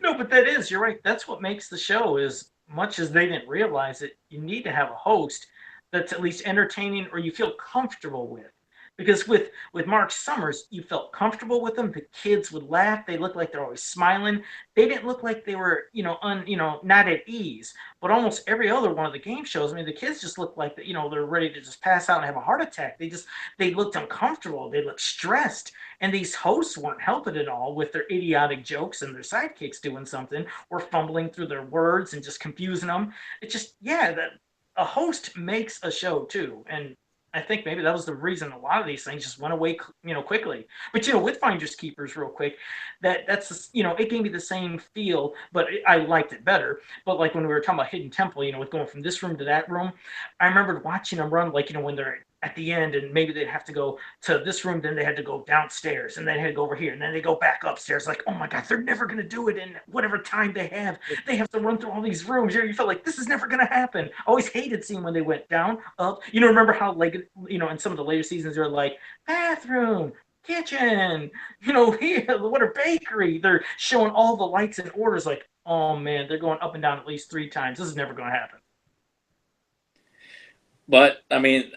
No, but you're right. That's what makes the show, is much as they didn't realize it, you need to have a host that's at least entertaining or you feel comfortable with. Because with Mark Summers, you felt comfortable with them. The kids would laugh. They looked like they're always smiling. They didn't look like they were, not at ease. But almost every other one of the game shows, I mean, the kids just looked like, they're ready to just pass out and have a heart attack. They looked uncomfortable. They looked stressed. And these hosts weren't helping at all with their idiotic jokes and their sidekicks doing something or fumbling through their words and just confusing them. It's just, a host makes a show too. And I think maybe that was the reason a lot of these things just went away, quickly. But with Finders Keepers, real quick, that's it gave me the same feel, but I liked it better. But like when we were talking about Hidden Temple, with going from this room to that room, I remembered watching them run, like when they're at the end, and maybe they'd have to go to this room, then they had to go downstairs, and then they had to go over here, and then they go back upstairs. Like, oh my God, they're never going to do it in whatever time they have. They have to run through all these rooms. You felt like this is never going to happen. I always hated seeing when they went down, up. Remember how, like, in some of the later seasons, they're like, bathroom, kitchen, here, what a bakery. They're showing all the lights and orders, like, oh man, they're going up and down at least 3 times. This is never going to happen.
But I mean,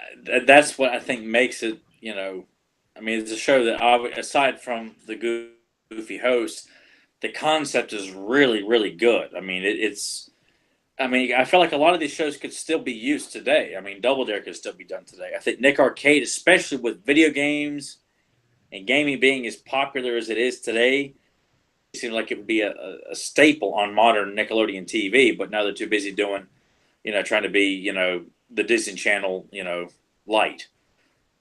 that's what I think makes it. I mean, it's a show that, aside from the goofy host, the concept is really, really good. I mean, I feel like a lot of these shows could still be used today. I mean, Double Dare could still be done today. I think Nick Arcade, especially with video games and gaming being as popular as it is today, it seems like it would be a staple on modern Nickelodeon TV. But now they're too busy doing, trying to be, the Disney Channel, light.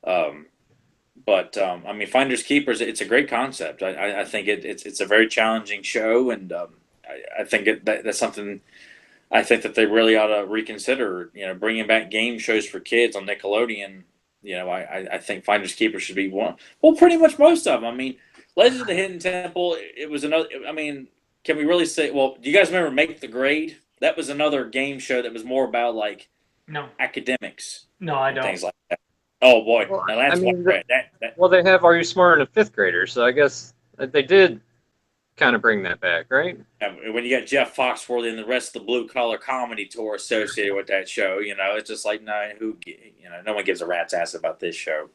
But I mean, Finders Keepers, it's a great concept. I think it's a very challenging show, and I think that's something I think that they really ought to reconsider. Bringing back game shows for kids on Nickelodeon. I think Finders Keepers should be one. Well, pretty much most of them. I mean, Legends of the Hidden Temple. It was another. I mean, can we really say? Well, do you guys remember Make the Grade? That was another game show that was more about like.
No.
Academics.
No, I don't.
Things like that. Oh boy,
well,
now that's
Well, they have Are You Smarter Than a Fifth Grader? So I guess they did kind of bring that back, right?
When you got Jeff Foxworthy and the rest of the blue collar comedy tour associated with that show, it's just like no one gives a rat's ass about this show.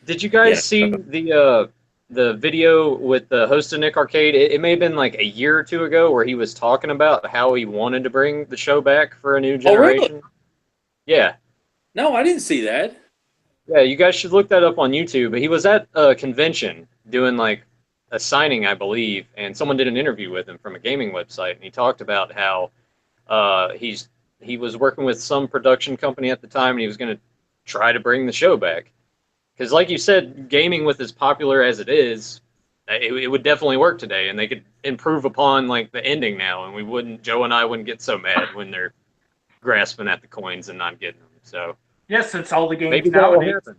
Did you guys see the video with the host of Nick Arcade? It may have been like a year or two ago where he was talking about how he wanted to bring the show back for a new generation.
Oh, really?
Yeah.
No, I didn't see that.
Yeah, you guys should look that up on YouTube. He was at a convention doing like a signing, I believe, and someone did an interview with him from a gaming website, and he talked about how he was working with some production company at the time, and he was going to try to bring the show back. Because like you said, gaming with as popular as it is, it would definitely work today, and they could improve upon like the ending now, and Joe and I wouldn't get so mad when they're grasping at the coins and not getting them. So
since all the games
maybe
nowadays,
happen.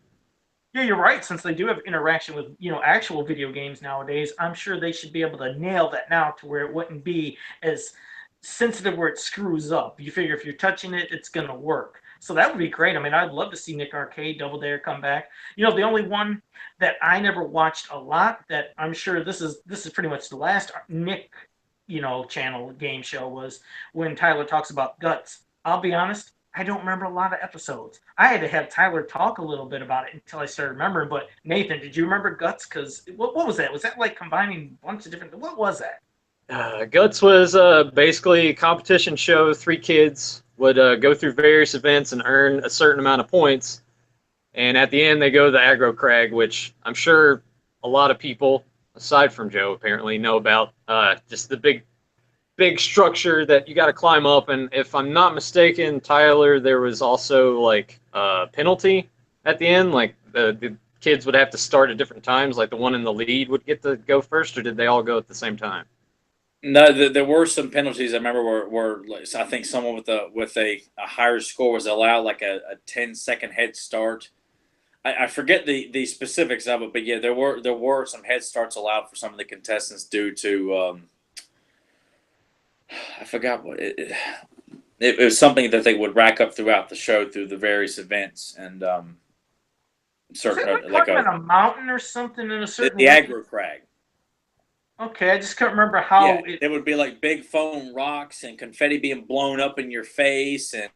Yeah, you're right. Since they do have interaction with actual video games nowadays, I'm sure they should be able to nail that now to where it wouldn't be as sensitive where it screws up. You figure if you're touching it, it's gonna work. So that would be great. I mean, I'd love to see Nick Arcade, Double Dare come back. The only one that I never watched a lot that I'm sure this is pretty much the last Nick channel game show was when Tyler talks about Guts. I'll be honest, I don't remember a lot of episodes. I had to have Tyler talk a little bit about it until I started remembering. But Nathan, did you remember Guts? Because what was that? Was that like combining a bunch of different? What was that?
Guts was basically a competition show. 3 kids would go through various events and earn a certain amount of points. And at the end, they go to the aggro crag, which I'm sure a lot of people, aside from Joe, apparently know about. Just the big structure that you got to climb up, and if I'm not mistaken, Tyler, there was also like a penalty at the end, like the kids would have to start at different times? Like the one in the lead would get to go first, or did they all go at the same time?
No, there were some penalties. I remember where I think someone with a higher score was allowed like a 10-second head start. I forget the specifics of it, but yeah, there were some head starts allowed for some of the contestants due to I forgot what it was something that they would rack up throughout the show through the various events and
Was
certain
it like
like
climbing a mountain or something in a certain
the
way?
aggro crag.
Okay, I just couldn't remember
Yeah,
how it.
there would be like big foam rocks and confetti being blown up in your face, and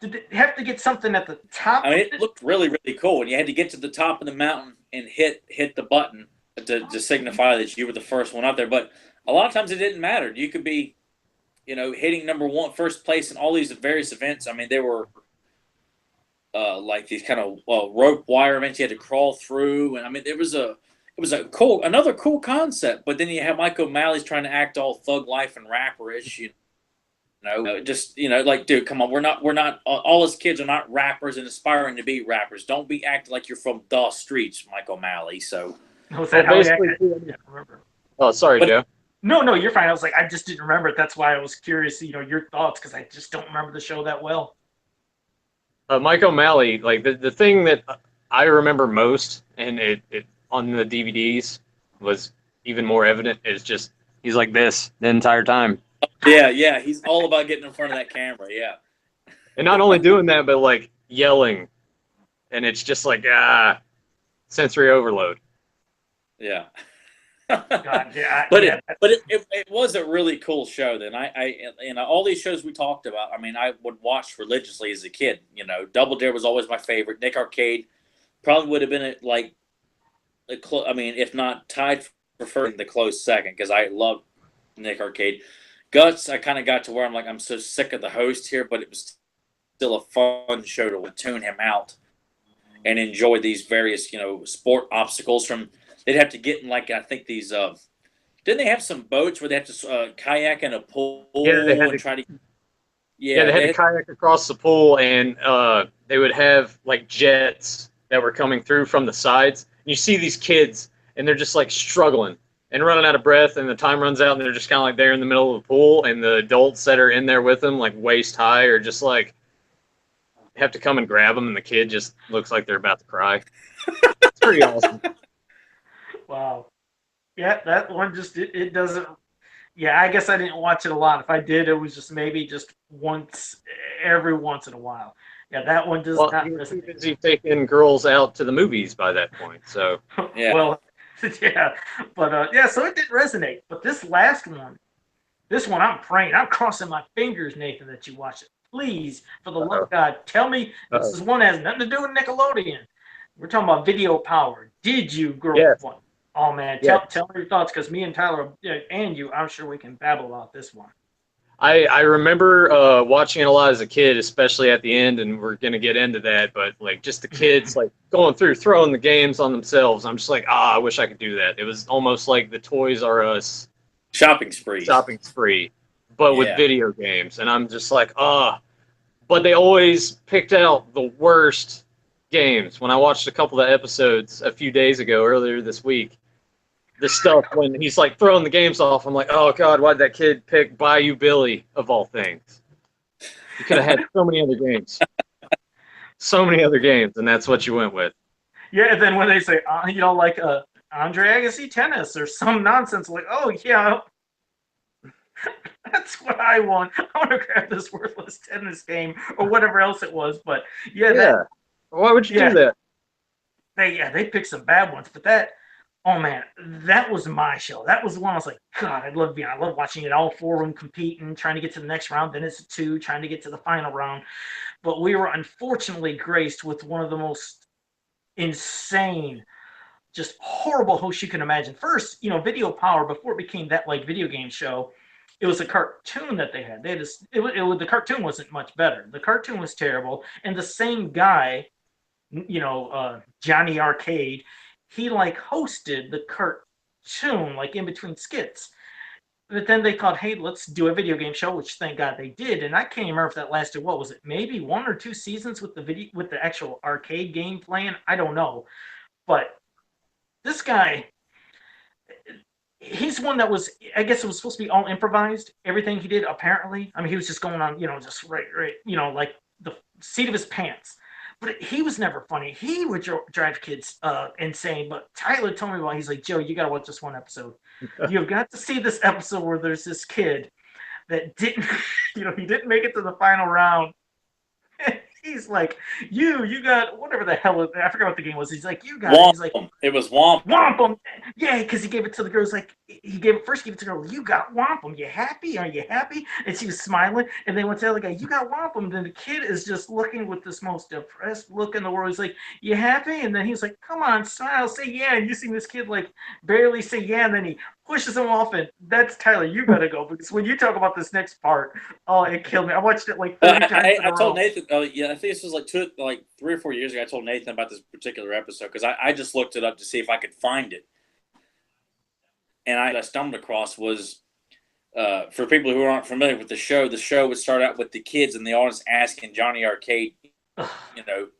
Did it have to get something at the top
I mean
of
it
it?
looked really really cool. And you had to get to the top of the mountain and hit the button to signify that you were the first one up there. But a lot of times it didn't matter. You could be, hitting number one, first place in all these various events. I mean, there were like these kind of rope wire events you had to crawl through, and I mean, it was another cool concept. But then you have Mike O'Malley's trying to act all thug life and rapperish, just like, dude, come on, we're not all us kids are not rappers and aspiring to be rappers. Don't be acting like you're from the streets, Mike O'Malley. So,
Was
Well,
that how he
basically,
acted? I can't remember.
oh, sorry,
but
Joe.
No, you're fine. I was like, I just didn't remember it. That's why I was curious, your thoughts, because I just don't remember the show that well.
Mike O'Malley, like the thing that I remember most, and it on the DVDs was even more evident, is just he's like this the entire time.
yeah, he's all about getting in front of that camera. Yeah,
And not only doing that, but like yelling. And it's just like, sensory overload.
yeah.
God, yeah,
But
yeah.
it was a really cool show. Then all these shows we talked about. I mean, I would watch religiously as a kid. Double Dare was always my favorite. Nick Arcade probably would have been I mean, if not tied for the close second, because I love Nick Arcade. Guts, I kind of got to where I'm like, I'm so sick of the host here, but it was still a fun show to tune him out and enjoy these various, sport obstacles from. They'd have to get in like I think these. Didn't they have some boats where they have to kayak in a pool
Yeah, they had
and
to.
try to?
Yeah,
Yeah,
they had to kayak across the pool, and they would have like jets that were coming through from the sides. And you see these kids, and they're just like struggling and running out of breath, and the time runs out, and they're just kind of like there in the middle of the pool, and the adults that are in there with them, like waist high, are just like have to come and grab them, and the kid just looks like they're about to cry. It's pretty awesome.
Wow. Yeah, that one just it doesn't. Yeah, I guess I didn't watch it a lot. If I did, it was just maybe just every once in a while. Yeah, that one does
Well,
not
you were too
resonate.
busy taking girls out to the movies by that point, so.
yeah.
Well, yeah, but yeah, so it didn't resonate. But this one, I'm praying, I'm crossing my fingers, Nathan, that you watch it. Please, for the love of God, tell me this is one that has nothing to do with Nickelodeon. We're talking about video power. Did you grow
Yes.
up one? Oh man,
Yes.
tell me your thoughts, because me and Tyler and you, I'm sure we can babble about this one.
I remember watching it a lot as a kid, especially at the end, and we're gonna get into that. But like just the kids like going through, throwing the games on themselves. I'm just like, I wish I could do that. It was almost like the Toys R Us
Shopping spree.
but with
Yeah.
video games. And I'm just like, But they always picked out the worst games. When I watched a couple of episodes a few days ago, earlier this week, the stuff when he's like throwing the games off, I'm like, oh God, why did that kid pick Bayou Billy of all things? You could have had so many other games. So many other games, and that's what you went with.
Yeah, and then when they say, like Andre Agassi tennis or some nonsense, like, oh yeah, that's what I want. I want to grab this worthless tennis game or whatever else it was. But yeah,
Why would you do that?
they picked some bad ones. But oh man, that was my show. That was the one I was like, God, I love watching it. All four of them competing, trying to get to the next round. Then it's a two, trying to get to the final round. But we were unfortunately graced with one of the most insane, just horrible hosts you can imagine. First, Video Power, before it became that like video game show, it was a cartoon that they had. The cartoon wasn't much better. The cartoon was terrible, and the same guy, Johnny Arcade, he like hosted the cartoon like in between skits. But then they thought, hey, let's do a video game show, which thank God they did. And I can't remember if that lasted, what was it, maybe 1 or 2 seasons with the actual arcade game playing. I don't know. But this guy, he's one that was, I guess it was supposed to be all improvised. Everything he did, apparently. I mean, he was just going on, just right, like the seat of his pants. But he was never funny. He would drive kids insane. But Tyler told me about. He's like, Joe, you gotta watch this one episode. You've got to see this episode where there's this kid that didn't, he didn't make it to the final round. He's like, you got whatever the hell I forgot what the game was. He's like, you got it. He's like,
it was
Wampum. Yeah, because he gave it to the girl. He's like, he gave it to the girl. You got Wampum. You happy? Are you happy? And she was smiling. And then went to the other guy. You got Wampum. Then the kid is just looking with this most depressed look in the world. He's like, you happy? And then he's like, come on, smile, say yeah. And you see this kid like barely say yeah. And then he pushes him off, and that's Tyler. You gotta go, because when you talk about this next part, oh, it killed me. I watched it like 30 times.
I told Nathan. Yeah, I think this was like 3 or 4 years ago. I told Nathan about this particular episode because I just looked it up to see if I could find it, and I stumbled across was for people who aren't familiar with the show. The show would start out with the kids and the audience asking Johnny Arcade,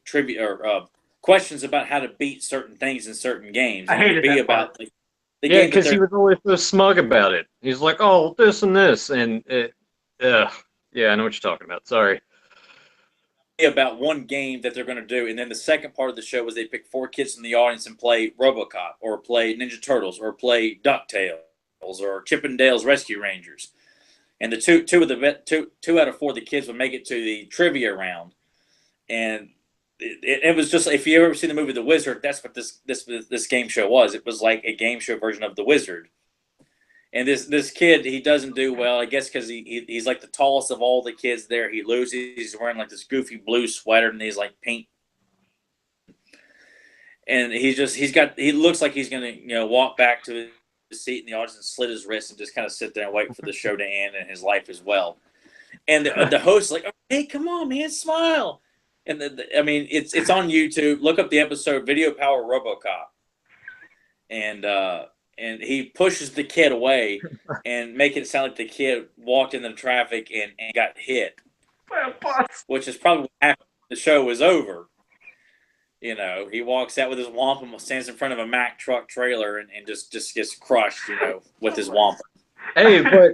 trivia or questions about how to beat certain things in certain games.
I hated that
about
part.
Yeah, because he was always so smug about it. He's like, oh, this and this. And, yeah, I know what you're talking about. Sorry.
About one game that they're going to do. And then the second part of the show was they pick 4 kids from the audience and play RoboCop or play Ninja Turtles or play DuckTales or Chip and Dale's Rescue Rangers. And the two out of 4 of the kids would make it to the trivia round. And it was just, if you ever seen the movie The Wizard, that's what this game show was. It was like a game show version of The Wizard. And this kid, he doesn't do well, I guess, because he's like the tallest of all the kids there. He loses. He's wearing like this goofy blue sweater and these like pink. And he looks like he's gonna walk back to his seat in the audience and slit his wrist and just kind of sit there and wait for the show to end and his life as well. And the host is like, hey, come on, man, smile. And it's on YouTube. Look up the episode "Video Power RoboCop," and he pushes the kid away and make it sound like the kid walked in the traffic and got hit, which is probably what happened when the show was over. He walks out with his wampum, stands in front of a Mack truck trailer, and just gets crushed, with his wampum.
Hey, but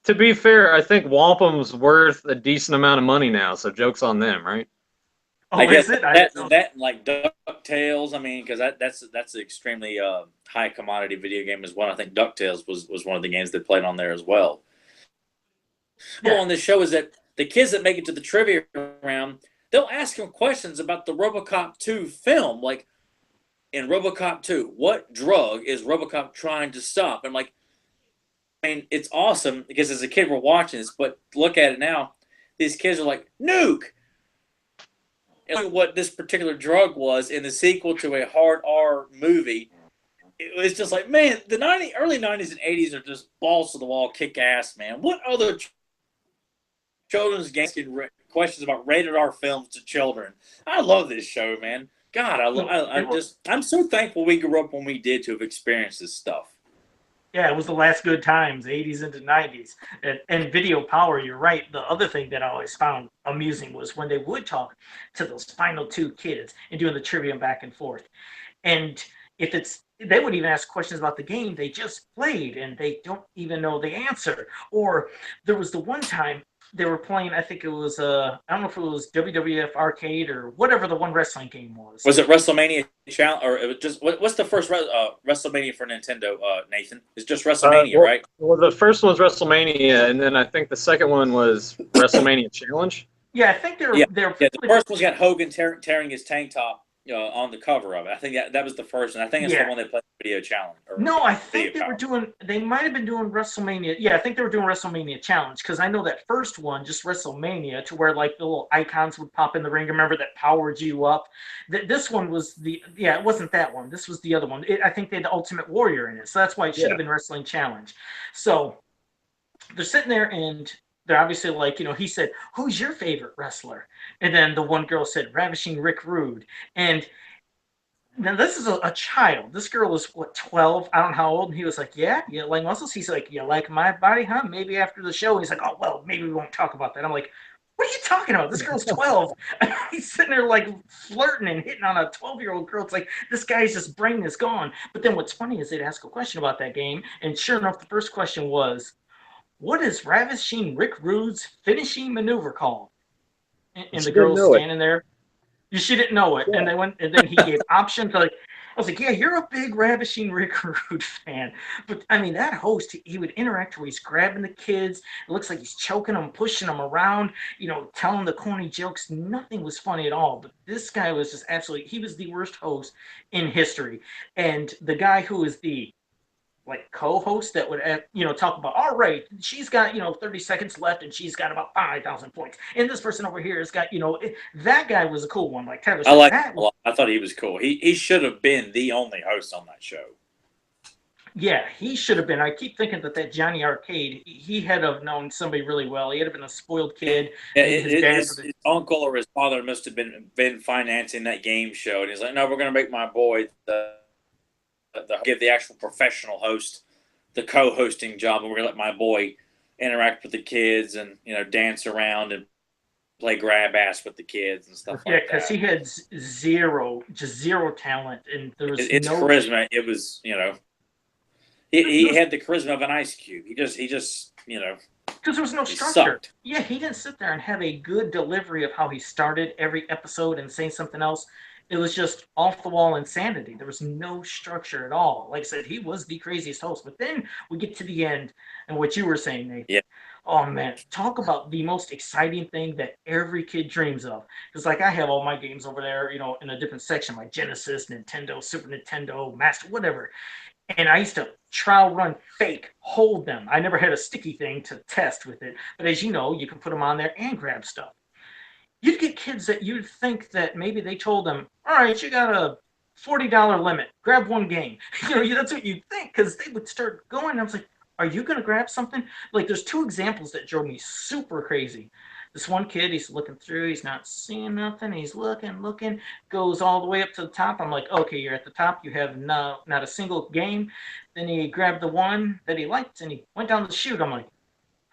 to be fair, I think wampum's worth a decent amount of money now, so joke's on them, right?
Oh,
I guess
is it?
that like DuckTales. I mean, because that's an extremely high commodity video game as well. I think DuckTales was one of the games they played on there as well. Yeah. Well, on this show is that the kids that make it to the trivia round, they'll ask them questions about the RoboCop 2 film. Like, in RoboCop 2, what drug is RoboCop trying to stop? And it's awesome because as a kid we're watching this, but look at it now. These kids are like, nuke. And what this particular drug was in the sequel to a hard R movie, it was just like, man, the early 90s and 80s are just balls to the wall, kick ass, man. What other children's games asking questions about rated R films to children? I love this show, man. God, I'm so thankful we grew up when we did to have experienced this stuff.
Yeah, it was the last good times, 80s into 90s. And Video Power, you're right. The other thing that I always found amusing was when they would talk to those final 2 kids and doing the trivia back and forth. And they would even ask questions about the game they just played and they don't even know the answer. Or there was the one time they were playing, I think it was, I don't know if it was WWF Arcade or whatever the one wrestling game was.
Was it WrestleMania Challenge, or it was just, what's the first WrestleMania for Nintendo, Nathan? It's just WrestleMania, right?
Well, the first one was WrestleMania, and then I think the second one was WrestleMania Challenge.
Yeah, I think they're
the first one's got Hogan tearing his tank top on the cover of it. I think that was the first, and I think it's the one they played Video Challenge.
No, I think they might have been doing WrestleMania. Yeah, I think they were doing WrestleMania Challenge, because I know that first one, just WrestleMania, to where like the little icons would pop in the ring. Remember that powered you up? This one was it wasn't that one. This was the other one. I think they had the Ultimate Warrior in it, so that's why it should have been Wrestling Challenge. So they're sitting there and they're obviously like, he said, who's your favorite wrestler? And then the one girl said, Ravishing Rick Rude. And now this is a child. This girl was, 12? I don't know how old. And he was like, yeah, you like muscles? He's like, you like my body, huh? Maybe after the show. And he's like, oh, well, maybe we won't talk about that. I'm like, What are you talking about? This girl's 12. He's sitting there like flirting and hitting on a 12-year-old girl. It's like this guy's just brain is gone. But then what's funny is they'd ask a question about that game, and sure enough, the first question was, "What is Ravishing Rick Rude's finishing maneuver called?" And
She
the
didn't
girl's
know it.
standing there. She didn't know it, and
Yeah.
they went, and then he gave options. Like I was like, "Yeah, you're a big Ravishing Rick Rude fan," but I mean, that host, he would interact where he's grabbing the kids. It looks like he's choking them, pushing them around, telling the corny jokes. Nothing was funny at all. But this guy was just absolutely. He was the worst host in history, and the guy who is the like co-host that would talk about, all right, she's got 30 seconds left and she's got about 5,000 points, and this person over here has got that guy was a cool one, like Tyler
I
said.
like him
That
a lot. I thought he was cool. He should have been the only host on that show.
Yeah, he should have been. I keep thinking that Johnny Arcade, he had to have known somebody really well. He had to have been a spoiled kid.
Yeah,
Maybe his dad.
his uncle or his father must have been financing that game show, and he's like, "No, we're going to make my boy give the actual professional host the co-hosting job, and we're going to let my boy interact with the kids and dance around and play grab ass with the kids and stuff
Yeah,
like
because
that."
he had zero talent, and there was
It's
no.
charisma. It was he had the charisma of an ice cube. He just
Because there was no
he
structure.
sucked.
Yeah, he didn't sit there and have a good delivery of how he started every episode and saying something else. It was just off the wall insanity. There was no structure at all. Like I said, he was the craziest host. But then we get to the end, and what you were saying, Nathan.
Yeah.
Oh man, talk about the most exciting thing that every kid dreams of. Because like I have all my games over there, in a different section, like Genesis, Nintendo, Super Nintendo, Master, whatever. And I used to trial run fake, hold them. I never had a sticky thing to test with it. But as you know, you can put them on there and grab stuff. You'd get kids that you'd think that maybe they told them, all right, you got a $40 limit, grab one game. That's what you'd think, because they would start going. I was like, are you going to grab something? Like, there's two examples that drove me super crazy. This one kid, he's looking through, he's not seeing nothing, he's looking, goes all the way up to the top. I'm like, okay, you're at the top, you have not a single game. Then he grabbed the one that he liked and he went down the chute. I'm like,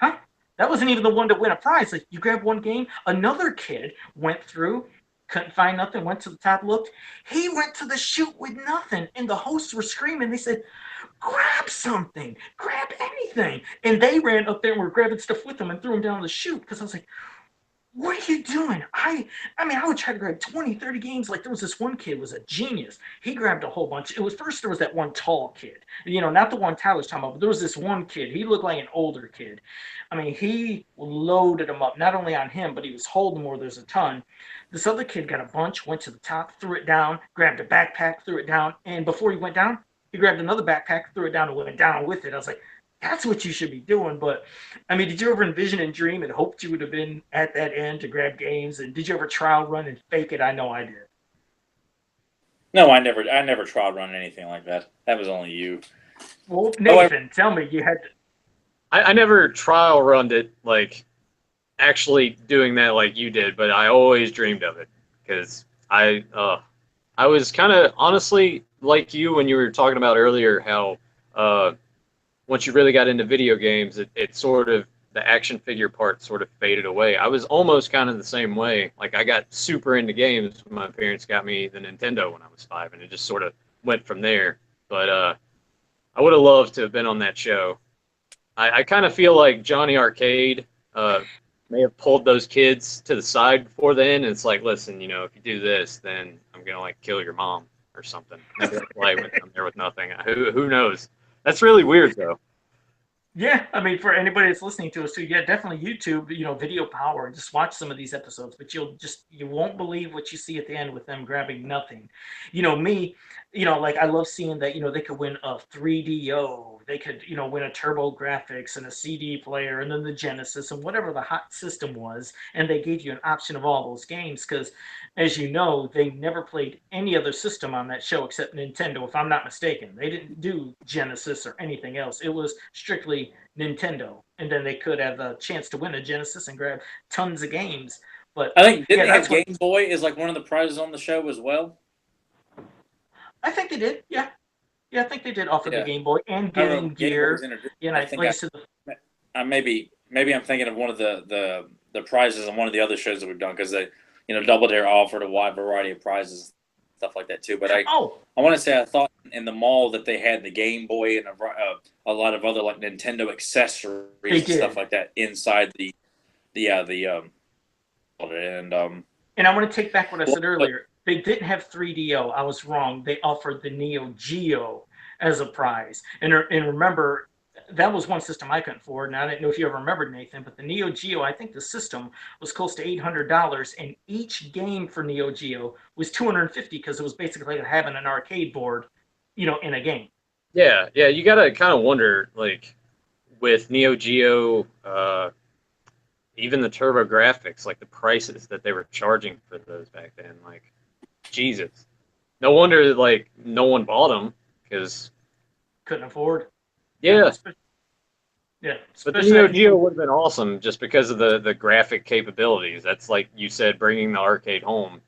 huh? That wasn't even the one to win a prize. Like, you grab one game. Another kid went through, couldn't find nothing, went to the top, looked. He went to the chute with nothing, and the hosts were screaming. They said, grab something, grab anything. And they ran up there and were grabbing stuff with them and threw them down the chute, because I was like, what are you doing? I would try to grab 20, 30 games. Like, there was this one kid was a genius. He grabbed a whole bunch. It was first, there was that one tall kid, not the one Tyler's talking about, but there was this one kid. He looked like an older kid. I mean, he loaded them up, not only on him, but he was holding more. There's a ton. This other kid got a bunch, went to the top, threw it down, grabbed a backpack, threw it down. And before he went down, he grabbed another backpack, threw it down, and went down with it. I was like, that's what you should be doing. But I mean, did you ever envision and dream and hoped you would have been at that end to grab games? And did you ever trial run and fake it? I know I did.
No, I never tried running anything like that. That was only you.
Well, Nathan, tell me, you had to.
I never trial runned it, like actually doing that like you did, but I always dreamed of it because I was kind of honestly like you when you were talking about earlier how once you really got into video games, it sort of the action figure part sort of faded away. I was almost kind of the same way. Like I got super into games when my parents got me the Nintendo when I was 5, and it just sort of went from there. But I would have loved to have been on that show. I kind of feel like Johnny Arcade may have pulled those kids to the side before then, and it's like, listen, if you do this, then I'm gonna like kill your mom or something. Maybe I'll play with them there with nothing. Who knows? That's really weird though.
Yeah, I mean, for anybody that's listening to us too, yeah, definitely YouTube, video power, and just watch some of these episodes. But you won't believe what you see at the end with them grabbing nothing. Me, like I love seeing that, they could win a 3DO, they could, win a Turbo Graphics and a CD player, and then the Genesis and whatever the hot system was, and they gave you an option of all those games because, as you know, they never played any other system on that show except Nintendo, if I'm not mistaken. They didn't do Genesis or anything else. It was strictly Nintendo, and then they could have a chance to win a Genesis and grab tons of games. But
I think didn't
yeah,
they have
that's what
Game Boy is like one of the prizes on the show as well?
I think they did. Yeah, I think they did offer the
Yeah.
Game Boy and
I don't know
Game
if Game Boy was
Gear.
introduced.
Yeah, and
I think
like I said,
maybe I'm thinking of one of the the prizes on one of the other shows that we've done, because they, Double Dare offered a wide variety of prizes, stuff like that too. But I want to say I thought in the mall that they had the Game Boy and a lot of other like Nintendo accessories and stuff like that inside and
I want to take back what I said earlier. They didn't have 3DO. I was wrong. They offered the Neo Geo as a prize. And remember, that was one system I couldn't afford. And I didn't know if you ever remembered, Nathan, but the Neo Geo, I think the system was close to $800, and each game for Neo Geo was $250 because it was basically like having an arcade board, in a game.
Yeah, you gotta kind of wonder, like, with Neo Geo, even the Turbo Graphics, like the prices that they were charging for those back then, like, Jesus. No wonder, like, no one bought them, because...
Couldn't afford.
Yeah.
Yeah.
But the Neo Geo would have been awesome just because of the graphic capabilities. That's, like you said, bringing the arcade home.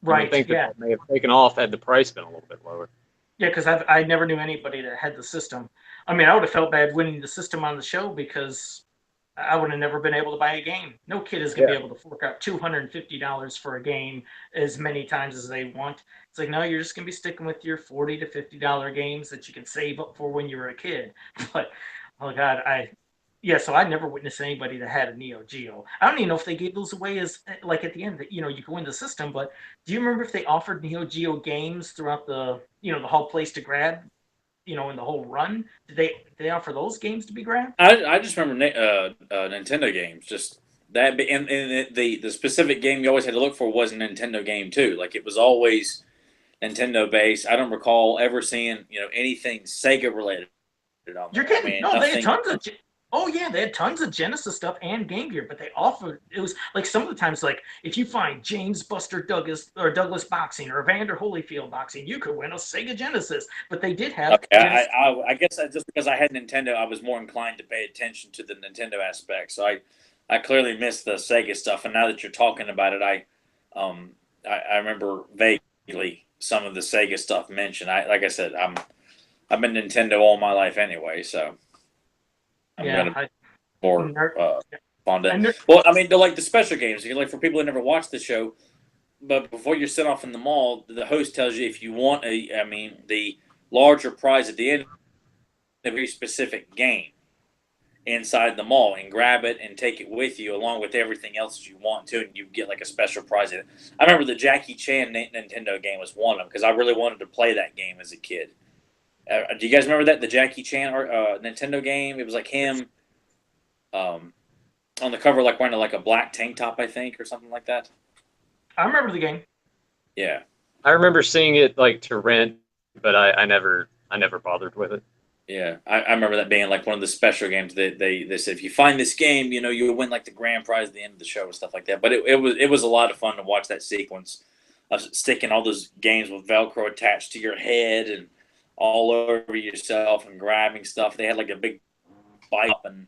Right,
I think that may have taken off had the price been a little bit lower.
Yeah, because I never knew anybody that had the system. I mean, I would have felt bad winning the system on the show because I would have never been able to buy a game. No kid is going to be able to fork out $250 for a game as many times as they want. It's like, no, you're just going to be sticking with your $40 to $50 games that you can save up for when you were a kid. But, oh, God, so I never witnessed anybody that had a Neo Geo. I don't even know if they gave those away as, like, at the end, that, you can win the system. But do you remember if they offered Neo Geo games throughout the whole place to grab? In the whole run, did they offer those games to be grabbed?
I just remember Nintendo games. Just that, and the specific game you always had to look for was a Nintendo game too. Like it was always Nintendo based. I don't recall ever seeing anything Sega related.
You're kidding? No, they had tons of. Oh yeah, they had tons of Genesis stuff and Game Gear, but they offered, it was like some of the times, like if you find James Buster Douglas boxing or Evander Holyfield boxing, you could win a Sega Genesis. But they did have.
Okay, I guess just because I had Nintendo, I was more inclined to pay attention to the Nintendo aspect. So I clearly missed the Sega stuff, and now that you're talking about it, I remember vaguely some of the Sega stuff mentioned. Like I said, I've been Nintendo all my life anyway, so. I'm more fond of. Well, I mean, like the special games. Like for people who never watched the show, but before you set off in the mall, the host tells you if you want the larger prize at the end, a very specific game inside the mall, and grab it and take it with you along with everything else that you want to, and you get like a special prize in it. I remember the Jackie Chan Nintendo game was one of them because I really wanted to play that game as a kid. Do you guys remember that, the Jackie Chan Nintendo game? It was like him on the cover, like wearing like a black tank top, I think, or something like that.
I remember the game.
Yeah,
I remember seeing it like to rent, but I never bothered with it.
Yeah, I remember that being like one of the special games that they said if you find this game, you'll win like the grand prize at the end of the show and stuff like that. But it was a lot of fun to watch that sequence of sticking all those games with Velcro attached to your head and all over yourself and grabbing stuff. They had like a big bike and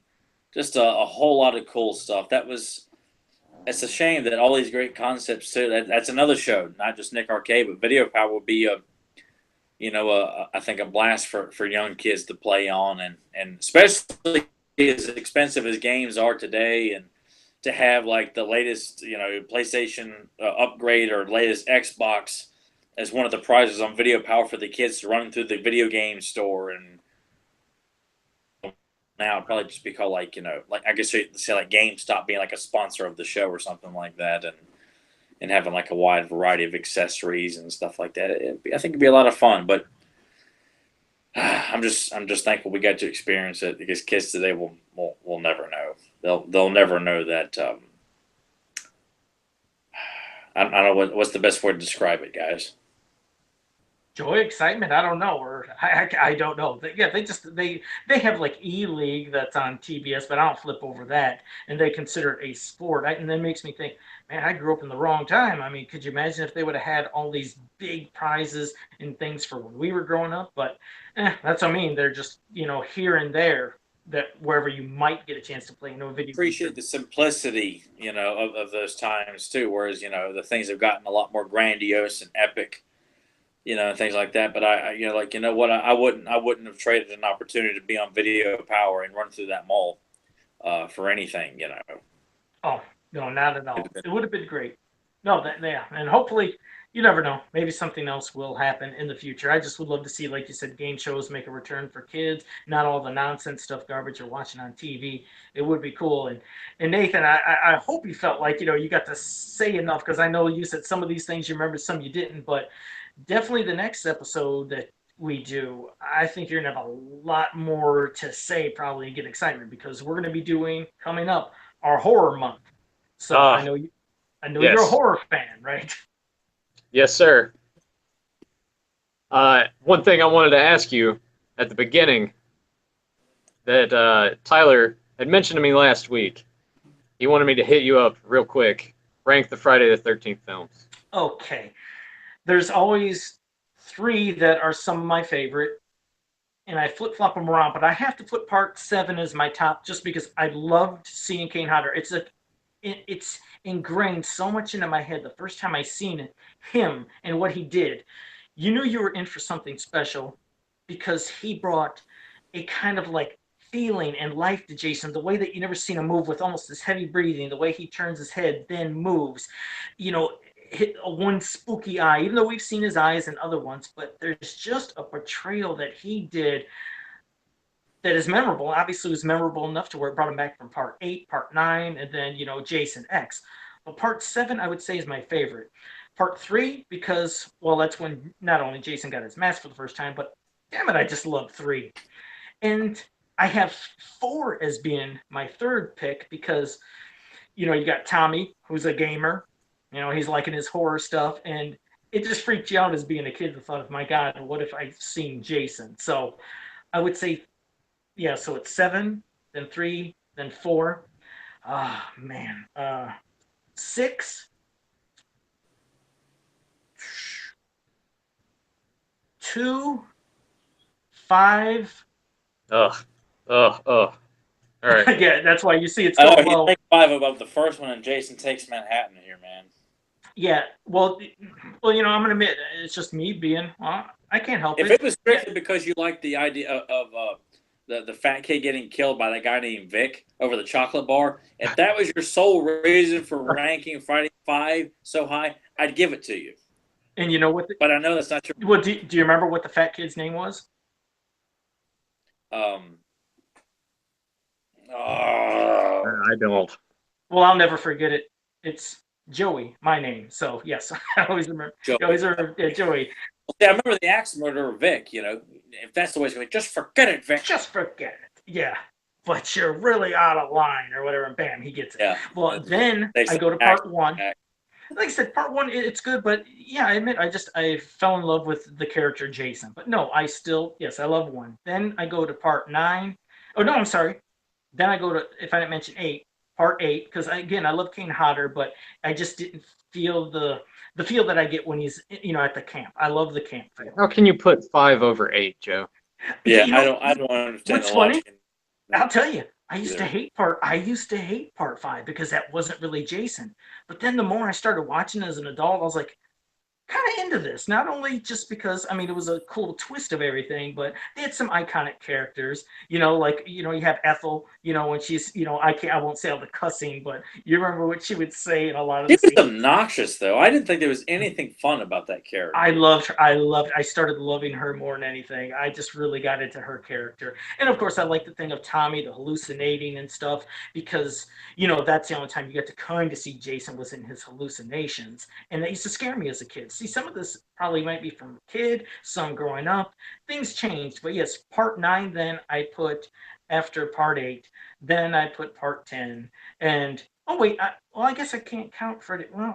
just a whole lot of cool stuff. It's a shame that all these great concepts too. That's another show, not just Nick Arcade, but Video Power will be I think a blast for young kids to play on, and especially as expensive as games are today, and to have like the latest PlayStation upgrade or latest Xbox as one of the prizes on Video Power for the kids to run through the video game store. And now it'd probably just be called like I guess you'd say like GameStop being like a sponsor of the show or something like that, and having like a wide variety of accessories and stuff like that. I think it'd be a lot of fun, but I'm just thankful we got to experience it, because kids today will never know. They'll never know that. I don't know what's the best word to describe it, guys.
Joy, excitement, I don't know, or I don't know. They have like E-League that's on TBS, but I don't flip over that, and they consider it a sport. And that makes me think, man, I grew up in the wrong time. I mean, could you imagine if they would have had all these big prizes and things for when we were growing up? But that's what I mean. They're just here and there, that wherever you might get a chance to play video.
Appreciate the simplicity, of those times too. Whereas the things have gotten a lot more grandiose and epic. And things like that. But I wouldn't have traded an opportunity to be on Video Power and run through that mall for anything.
Oh No, not at all. It would have been great. No, yeah, and hopefully, you never know. Maybe something else will happen in the future. I just would love to see, like you said, game shows make a return for kids, not all the nonsense stuff, garbage you're watching on TV. It would be cool. And Nathan, I hope you felt like you got to say enough because I know you said some of these things you remember, some you didn't, but definitely the next episode that we do, I think you're gonna have a lot more to say probably and get excited because we're gonna be doing coming up our horror month. So I know you're a
Yes.
horror fan, right?
Yes, sir. One thing I wanted to ask you at the beginning that Tyler had mentioned to me last week. He wanted me to hit you up real quick. Rank the Friday the 13th films.
Okay. There's always three that are some of my favorite, and I flip flop them around, but I have to put part 7 as my top just because I loved seeing Kane Hodder. It's ingrained so much into my head the first time I seen it, him and what he did. You knew you were in for something special because he brought a kind of like feeling and life to Jason, the way that you never seen him move with almost this heavy breathing, the way he turns his head, then moves, hit one spooky eye, even though we've seen his eyes in other ones, but there's just a portrayal that he did that is memorable. Obviously, it was memorable enough to where it brought him back from part 8, part 9, and then, Jason X. But part 7, I would say, is my favorite. Part 3, because, well, that's when not only Jason got his mask for the first time, but damn it, I just love 3. And I have 4 as being my third pick because, you got Tommy, who's a gamer. He's liking his horror stuff, and it just freaked you out as being a kid. The thought of, my God, what if I've seen Jason? So I would say, yeah, so it's 7, then 3, then 4. Ah, man. 6, 2, 5.
Ugh. Ugh. Ugh. All right.
Yeah, that's why you see it's
Oh,
going
you
low.
take 5 above the first one, and Jason Takes Manhattan here, man.
Yeah, well, I'm gonna admit it's just me being. Well, I can't help
If
it.
it was strictly because you liked the idea of the fat kid getting killed by that guy named Vic over the chocolate bar, if that was your sole reason for ranking Friday 5 so high, I'd give it to you.
And you know what?
But I know that's not your.
Well, do you remember what the fat kid's name was?
I don't.
Well, I'll never forget it. It's Joey, my name. So yes, I always remember.
Joey.
I always remember Joey.
See, I remember the axe murderer, Vic. If that's the way it's going, just forget it, Vic.
Just forget it. Yeah, but you're really out of line or whatever. And bam, he gets it.
Yeah.
Well, then I go to part 1. Like I said, part 1, it's good, but yeah, I admit I fell in love with the character Jason. But no, I love 1. Then I go to part 9. Oh no, I'm sorry. Then I go to, if I didn't mention 8, part 8, because again I love Kane Hodder, but I just didn't feel the feel that I get when he's at the camp. I love the camp feel.
How can you put 5 over 8, Joe?
Yeah, I don't understand.
What's funny? I'll tell you. I used to hate part 5 because that wasn't really Jason. But then the more I started watching as an adult, I was like, kind of into this. Not only just because, it was a cool twist of everything, but they had some iconic characters. You have Ethel. When she's, I won't say all the cussing, but you remember what she would say in a lot of the
scenes.
She
was obnoxious, though. I didn't think there was anything fun about that character.
I loved her. I started loving her more than anything. I just really got into her character. And of course, I like the thing of Tommy, the hallucinating and stuff, because, that's the only time you get to kind of see Jason was in his hallucinations. And that used to scare me as a kid. See, some of this probably might be from a kid, some growing up. Things changed. But yes, part 9, then I put after part 8. Then I put part 10. And, oh, wait, I guess I can't count Freddy. Well,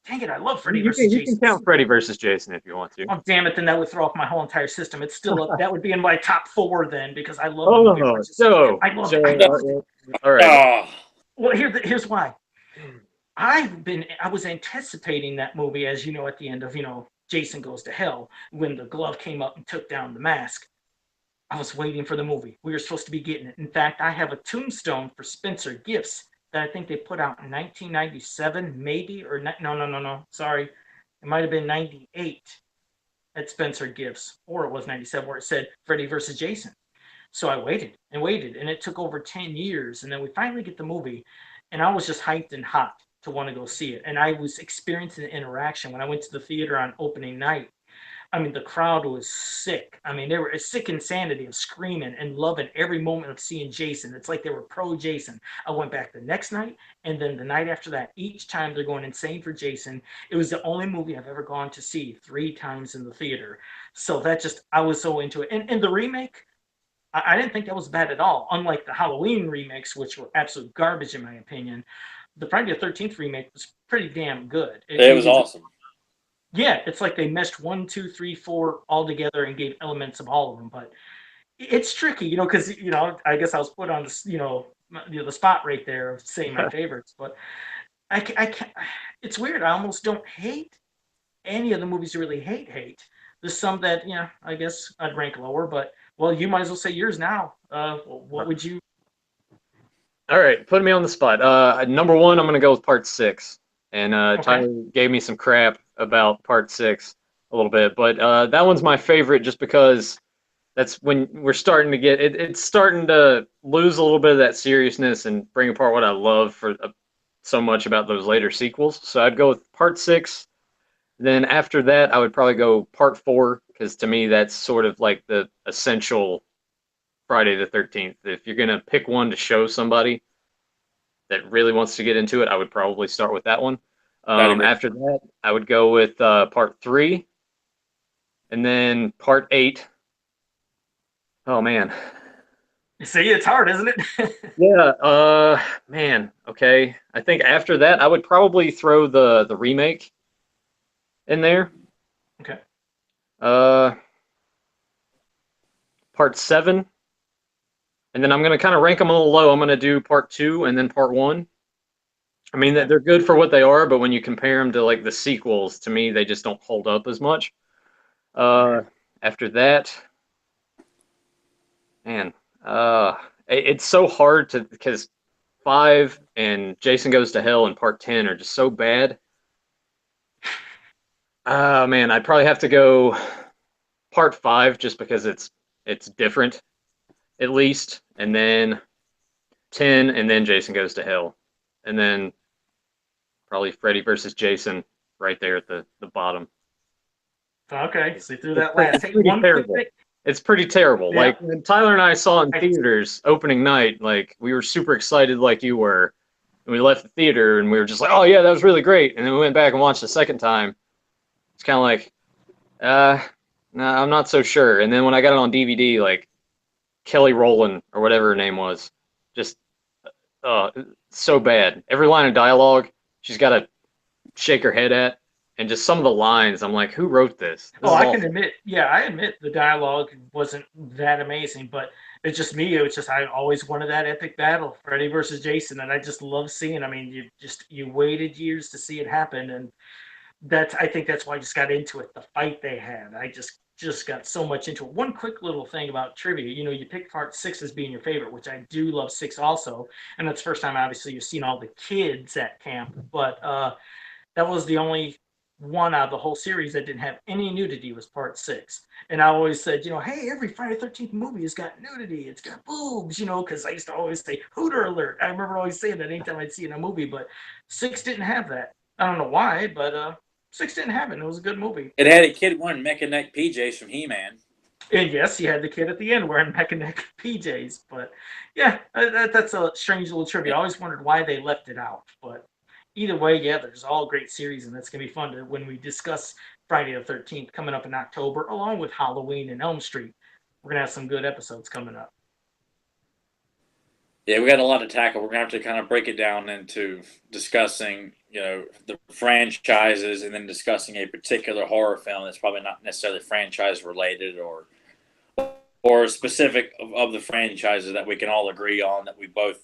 dang it, I love Freddy versus Jason.
You can count Freddy versus Jason if you want to.
Oh, damn it, then that would throw off my whole entire system. It's still that would be in my top 4 then, because I love
All right.
Well, here's why. I was anticipating that movie, as you know, at the end of, Jason Goes to Hell, when the glove came up and took down the mask. I was waiting for the movie. We were supposed to be getting it. In fact, I have a tombstone for Spencer Gifts that I think they put out in 1997, maybe, or no. Sorry. It might have been 98 at Spencer Gifts, or it was 97, where it said Freddy versus Jason. So I waited and waited, and it took over 10 years, and then we finally get the movie. and I was just hyped and hot to want to go see it. And I was experiencing the interaction when I went to the theater on opening night. I mean, the crowd was sick. I mean, they were a sick insanity of screaming and loving every moment of seeing Jason. It's like they were pro Jason. I went back the next night and then the night after that. Each time they're going insane for Jason. It was the only movie I've ever gone to see 3 times in the theater. So that just, I was so into it. And the remake, I didn't think that was bad at all. Unlike the Halloween remakes, which were absolute garbage in my opinion, the Friday the 13th remake was pretty damn good.
It was awesome.
Yeah, it's like they meshed 1, 2, 3, 4 all together and gave elements of all of them. But it's tricky, because I guess I was put on this, the spot right there of saying my favorites. But I can't. It's weird. I almost don't hate any of the movies you really hate. There's some that I guess I'd rank lower. But well, you might as well say yours now. What would you?
All right, putting me on the spot. Number one, I'm gonna go with Part 6, and
Okay.
Tyler gave me some crap about Part 6 a little bit, but that one's my favorite just because that's when we're starting to get it's starting to lose a little bit of that seriousness and bring apart what I love for so much about those later sequels. So I'd go with Part 6. Then after that, I would probably go Part 4 because to me that's sort of like the essential Friday the 13th. If you're gonna pick one to show somebody that really wants to get into it, I would probably start with that one. After that, I would go with Part 3, and then Part 8. Oh man.
See, it's hard, isn't it?
Yeah. Man. Okay. I think after that, I would probably throw the remake in there.
Okay.
Part 7, and then I'm gonna kind of rank them a little low. I'm gonna do Part 2 and then Part 1. I mean,
Okay.
they're good for what they are, but when you compare them to like the sequels, to me, they just don't hold up as much. After that, man, it's so hard to because 5 and Jason Goes to Hell and Part 10 are just so bad. Man, I'd probably have to go Part 5 just because it's different, at least, and then 10, and then Jason Goes to Hell, and then probably Freddy versus Jason right there at the bottom.
Okay, so through that last. Hey,
pretty
one quick
terrible.
thing.
It's pretty terrible.
Yeah.
Like when Tyler and I saw in theaters opening night, like we were super excited like you were. And we left the theater and we were just like, oh yeah, that was really great. And then we went back and watched the second time. It's kind of like, no, I'm not so sure. And then when I got it on DVD, like Kelly Rowland or whatever her name was, just so bad. Every line of dialogue, she's got to shake her head at. And just some of the lines, I'm like, who wrote this?
I can admit, I admit the dialogue wasn't that amazing, but it's just me. It was just I always wanted that epic battle, Freddy versus Jason, and I just love seeing. I mean, you waited years to see it happen, and I think that's why I just got into it. The fight they had, I just got so much into it. One quick little thing about trivia, you picked Part 6 as being your favorite, which I do love 6 also, and that's the first time obviously you've seen all the kids at camp, but that was the only one out of the whole series that didn't have any nudity was Part 6. And I always said, hey, every Friday the 13th movie has got nudity. It's got boobs, because I used to always say Hooter alert. I remember always saying that anytime I'd see it in a movie, but 6 didn't have that. I don't know why, but 6 didn't have it. It was a good movie.
It had a kid wearing mecha neck PJs from He-Man.
And yes, you had the kid at the end wearing mecha neck PJs. But yeah, that's a strange little trivia. I always wondered why they left it out, but either way, yeah, there's all great series, and that's going to be fun when we discuss Friday the 13th coming up in October, along with Halloween and Elm Street. We're going to have some good episodes coming up.
Yeah, we got a lot to tackle. We're going to have to kind of break it down into discussing, the franchises and then discussing a particular horror film that's probably not necessarily franchise related or specific of the franchises that we can all agree on that we both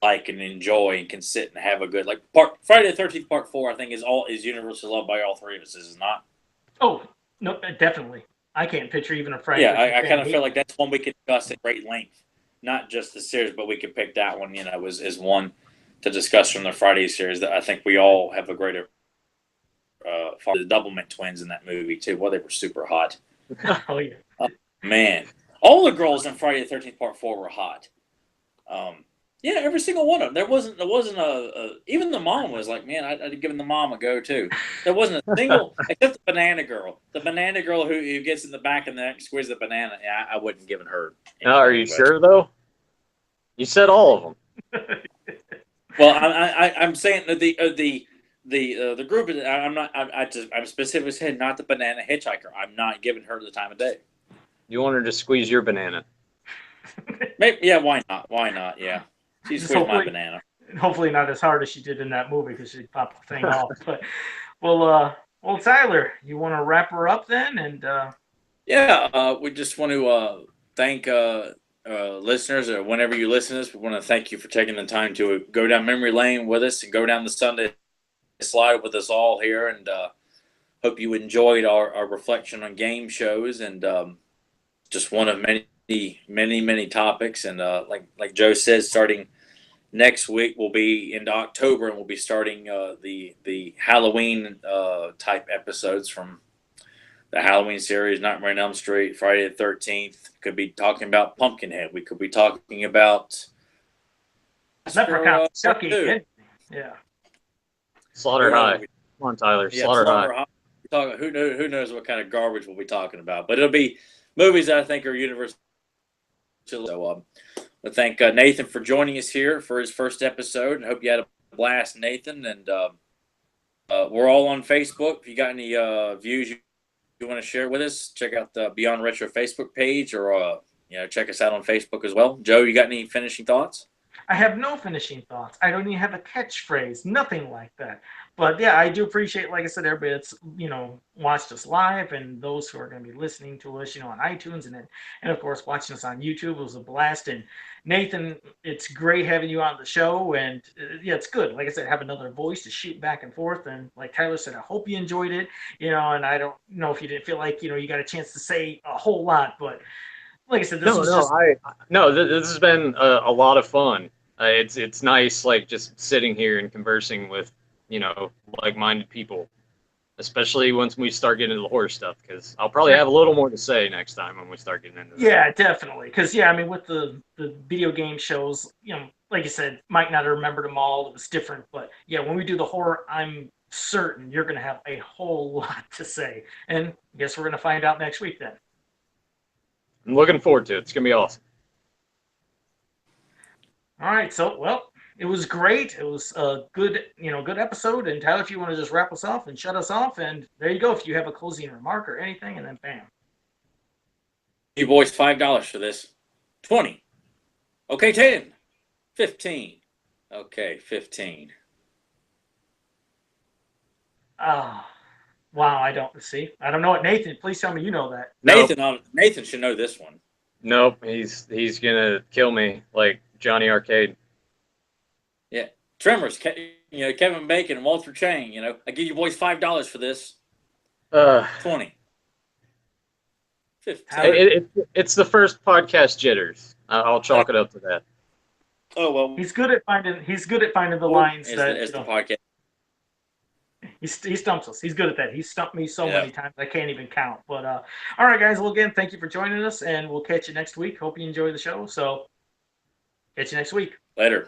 like and enjoy and can sit and have a good Friday the 13th Part 4 I think is universally loved by all three of us, is it not? Oh
no, definitely. I can't picture even a Friday.
Yeah, I kind of feel like that's one we could discuss at great length, not just the series, but we could pick that one as one to discuss from the Friday series that I think we all have a greater the Doublemint twins in that movie too. Well, they were super hot.
Oh yeah,
man, all the girls in Friday the 13th Part 4 were hot. Yeah, every single one of them. There wasn't even the mom was like, man, I'd given the mom a go too. There wasn't a single except the banana girl. The banana girl who gets in the back and then squeezes the banana. Yeah, I wouldn't given her.
Are you sure though? You said all of them.
Well, I'm saying that the group. I'm specifically saying not the banana hitchhiker. I'm not giving her the time of day.
You want her to squeeze your banana?
Maybe, yeah, why not? Why not? Yeah, she squeezed my banana.
Hopefully not as hard as she did in that movie because she popped the thing off. But well, Tyler, you want to wrap her up then? And
yeah, we just want to thank listeners, or whenever you listen to this, we want to thank you for taking the time to go down memory lane with us and go down the Sunday slide with us all here. And hope you enjoyed our reflection on game shows and just one of many topics. And like Joe says, starting next week we'll be into October and we'll be starting the Halloween type episodes from the Halloween series, Nightmare on Elm Street, Friday the 13th. Could be talking about Pumpkinhead. We could be talking about
Leprechaun, Chucky, yeah.
Slaughter High. Come on, Tyler. Yeah, Slaughter High.
Who knows what kind of garbage we'll be talking about, but it'll be movies that I think are universal. So I thank Nathan for joining us here for his first episode. I hope you had a blast, Nathan. And we're all on Facebook. If you got any views you want to share with us, check out the Beyond Retro Facebook page, or check us out on Facebook as well. Joe, you got any finishing thoughts?
I have no finishing thoughts. I don't even have a catchphrase, nothing like that. But yeah, I do appreciate, like I said, everybody that's watched us live, and those who are going to be listening to us, on iTunes, and of course watching us on YouTube. It was a blast. And Nathan, it's great having you on the show, and yeah, it's good. Like I said, have another voice to shoot back and forth. And like Tyler said, I hope you enjoyed it. And I don't know if you didn't feel like you got a chance to say a whole lot, but like I said, this
has been a lot of fun. It's nice, like just sitting here and conversing with like-minded people, especially once we start getting into the horror stuff. Because I'll probably have a little more to say next time when we start getting into that.
Yeah, definitely. Because with the video game shows, like you said, might not have remembered them all. It was different, but yeah, when we do the horror, I'm certain you're going to have a whole lot to say. And I guess we're going to find out next week then.
I'm looking forward to it. It's going to be awesome.
All right. So, well, it was great. It was a good episode. And Tyler, if you want to just wrap us off and shut us off, and there you go. If you have a closing remark or anything, and then bam.
You boys, $5 for this. 20. Okay, 10. 15. Okay, 15.
Wow, I don't know it. Nathan, please tell me you know that.
Nathan should know this one.
Nope, he's gonna kill me like Johnny Arcade.
Yeah, Tremors. Kevin Bacon and Walter Chang. I give you boys $5 for this. 20.
15. It's the first podcast jitters. I'll chalk it up to that.
Oh well,
he's good at finding the lines
as the podcast.
He stumps us. He's good at that. He's stumped me so many times I can't even count. But all right, guys. Well, again, thank you for joining us, and we'll catch you next week. Hope you enjoy the show. So, catch you next week.
Later.